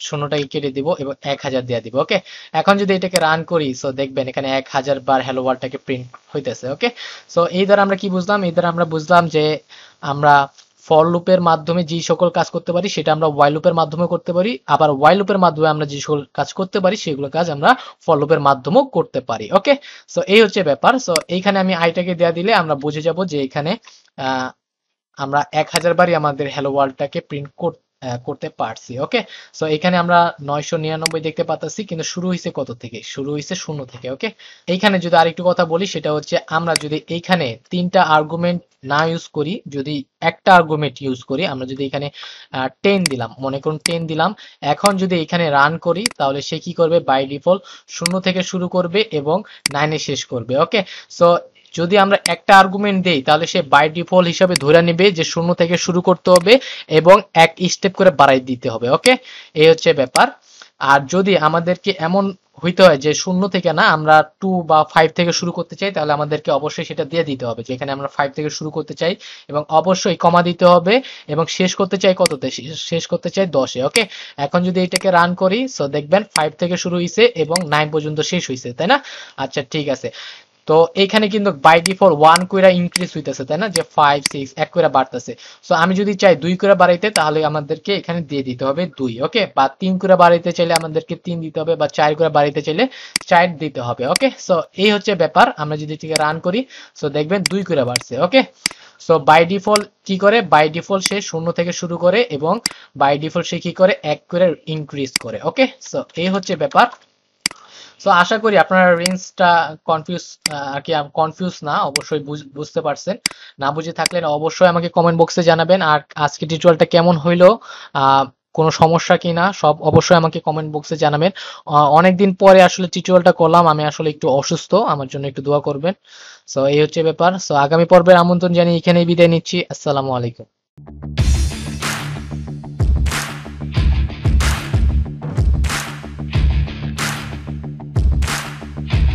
[SPEAKER 1] শূন্যটাকে কেটে দিব এবং 1000 দিয়ে দিব। ওকে, এখন যদি এটাকে রান করি, সো দেখবেন এখানে 1000 বার হ্যালো ওয়ার্ল্ডটাকে প্রিন্ট হইতেছে। ওকে, সো এই দ্বারা আমরা কি বুঝলাম? এই দ্বারা আমরা বুঝলাম যে আমরা ফর লুপের মাধ্যমে যে সকল কাজ করতে পারি সেটা আমরা ওয়াইল লুপের মাধ্যমে করতে পারি, আবার ওয়াইল লুপের মাধ্যমে আমরা যে সকল কাজ করতে পারি সেগুলো কাজ আমরা ফর লুপের মাধ্যমেও করতে পারি। ওকে, সো এই হচ্ছে ব্যাপার। সো এইখানে আমি আইটাকে দেয়া দিলে আমরা বুঝে যাব যে এখানে আহ আমরা 1000 বারই আমাদের হ্যালো ওয়ার্ল্ডটাকে প্রিন্ট করতে পারছি। ওকে, সো এখানে আমরা 999 দেখতে পাচ্ছি, কিন্তু শুরু হয়েছে কত থেকে? শুরু হয়েছে 0 থেকে। ওকে, এইখানে যদি আরেকটু কথা বলি, সেটা হচ্ছে আমরা যদি এইখানে 3টা আর্গুমেন্ট না ইউজ করি, যদি একটা আর্গুমেন্ট ইউজ করি, আমরা যদি এখানে 10 দিলাম, মনে করুন 10 দিলাম, এখন যদি এখানে রান করি তাহলে সে কি করবে? বাই ডিফল্ট 0 থেকে শুরু করবে এবং 9 শেষ করবে। ওকে, সো যদি আমরা একটা আর্গুমেন্ট দেই তাহলে সে বাই ডিফল্ট হিসাবে ধরে নেবে যে 0 থেকে শুরু করতে হবে এবং এক স্টেপ করে বাড়াই দিতে হবে। ওকে, এই হচ্ছে ব্যাপার। আর যদি আমাদেরকে এমন হইতে হয় যে 0 থেকে না, আমরা 2 বা 5 থেকে শুরু করতে চাই, তাহলে আমাদেরকে অবশ্যই সেটা দিয়ে দিতে হবে, যেখানে আমরা 5 থেকে শুরু করতে চাই এবং অবশ্যই কমা দিতে হবে, এবং শেষ করতে চাই কততে? শেষ করতে চাই 10-এ। ওকে, এখন যদি এটাকে রান করি, সো দেখবেন 5 থেকে শুরু হয়েছে এবং 9 পর্যন্ত শেষ হয়েছে, তাই না? আচ্ছা ঠিক আছে। তো এইখানে কিন্তু বাই ডিফল্ট 1 কইরা ইনক্রিজ হইতেছে, তাই না? যে 5 6 এক কইরা বাড়তেছে। সো আমি যদি চাই 2 কইরা বাড়াইতে, তাহলে আমাদেরকে এখানে দিয়ে দিতে হবে 2। ওকে, বা 3 কইরা বাড়াইতে চাইলে আমাদেরকে 3 দিতে হবে, বা 4 কইরা বাড়াইতে চাইলে 4 দিতে হবে। ওকে, সো এই হচ্ছে ব্যাপার। আমরা যদি এটাকে রান করি, সো দেখবেন 2 কইরা বাড়ছে। ওকে, সো বাই ডিফল্ট কি করে? বাই ডিফল্ট সে 0 থেকে শুরু করে এবং বাই ডিফল্ট সে কি করে? 1 করে ইনক্রিজ করে। ওকে, সো এই হচ্ছে ব্যাপার। সো আশা করি আপনারা রেঞ্জটা কনফিউজ আর কি কনফিউজ না, অবশ্যই বুঝতে পারছেন। না বুঝে থাকলে অবশ্যই আমাকে কমেন্ট বক্সে জানাবেন। আর আজকে টিউটোরিয়ালটা কেমন হইলো, আহ কোনো সমস্যা কিনা সব অবশ্যই আমাকে কমেন্ট বক্সে জানাবেন। অনেকদিন পরে আসলে টিউটোরিয়ালটা করলাম, আমি আসলে একটু অসুস্থ, আমার জন্য একটু দোয়া করবেন। সো এই হচ্ছে ব্যাপার। সো আগামী পর্বের আমন্ত্রণ জানিয়ে এখানেই বিদায় নিচ্ছি। আসসালামু আলাইকুম।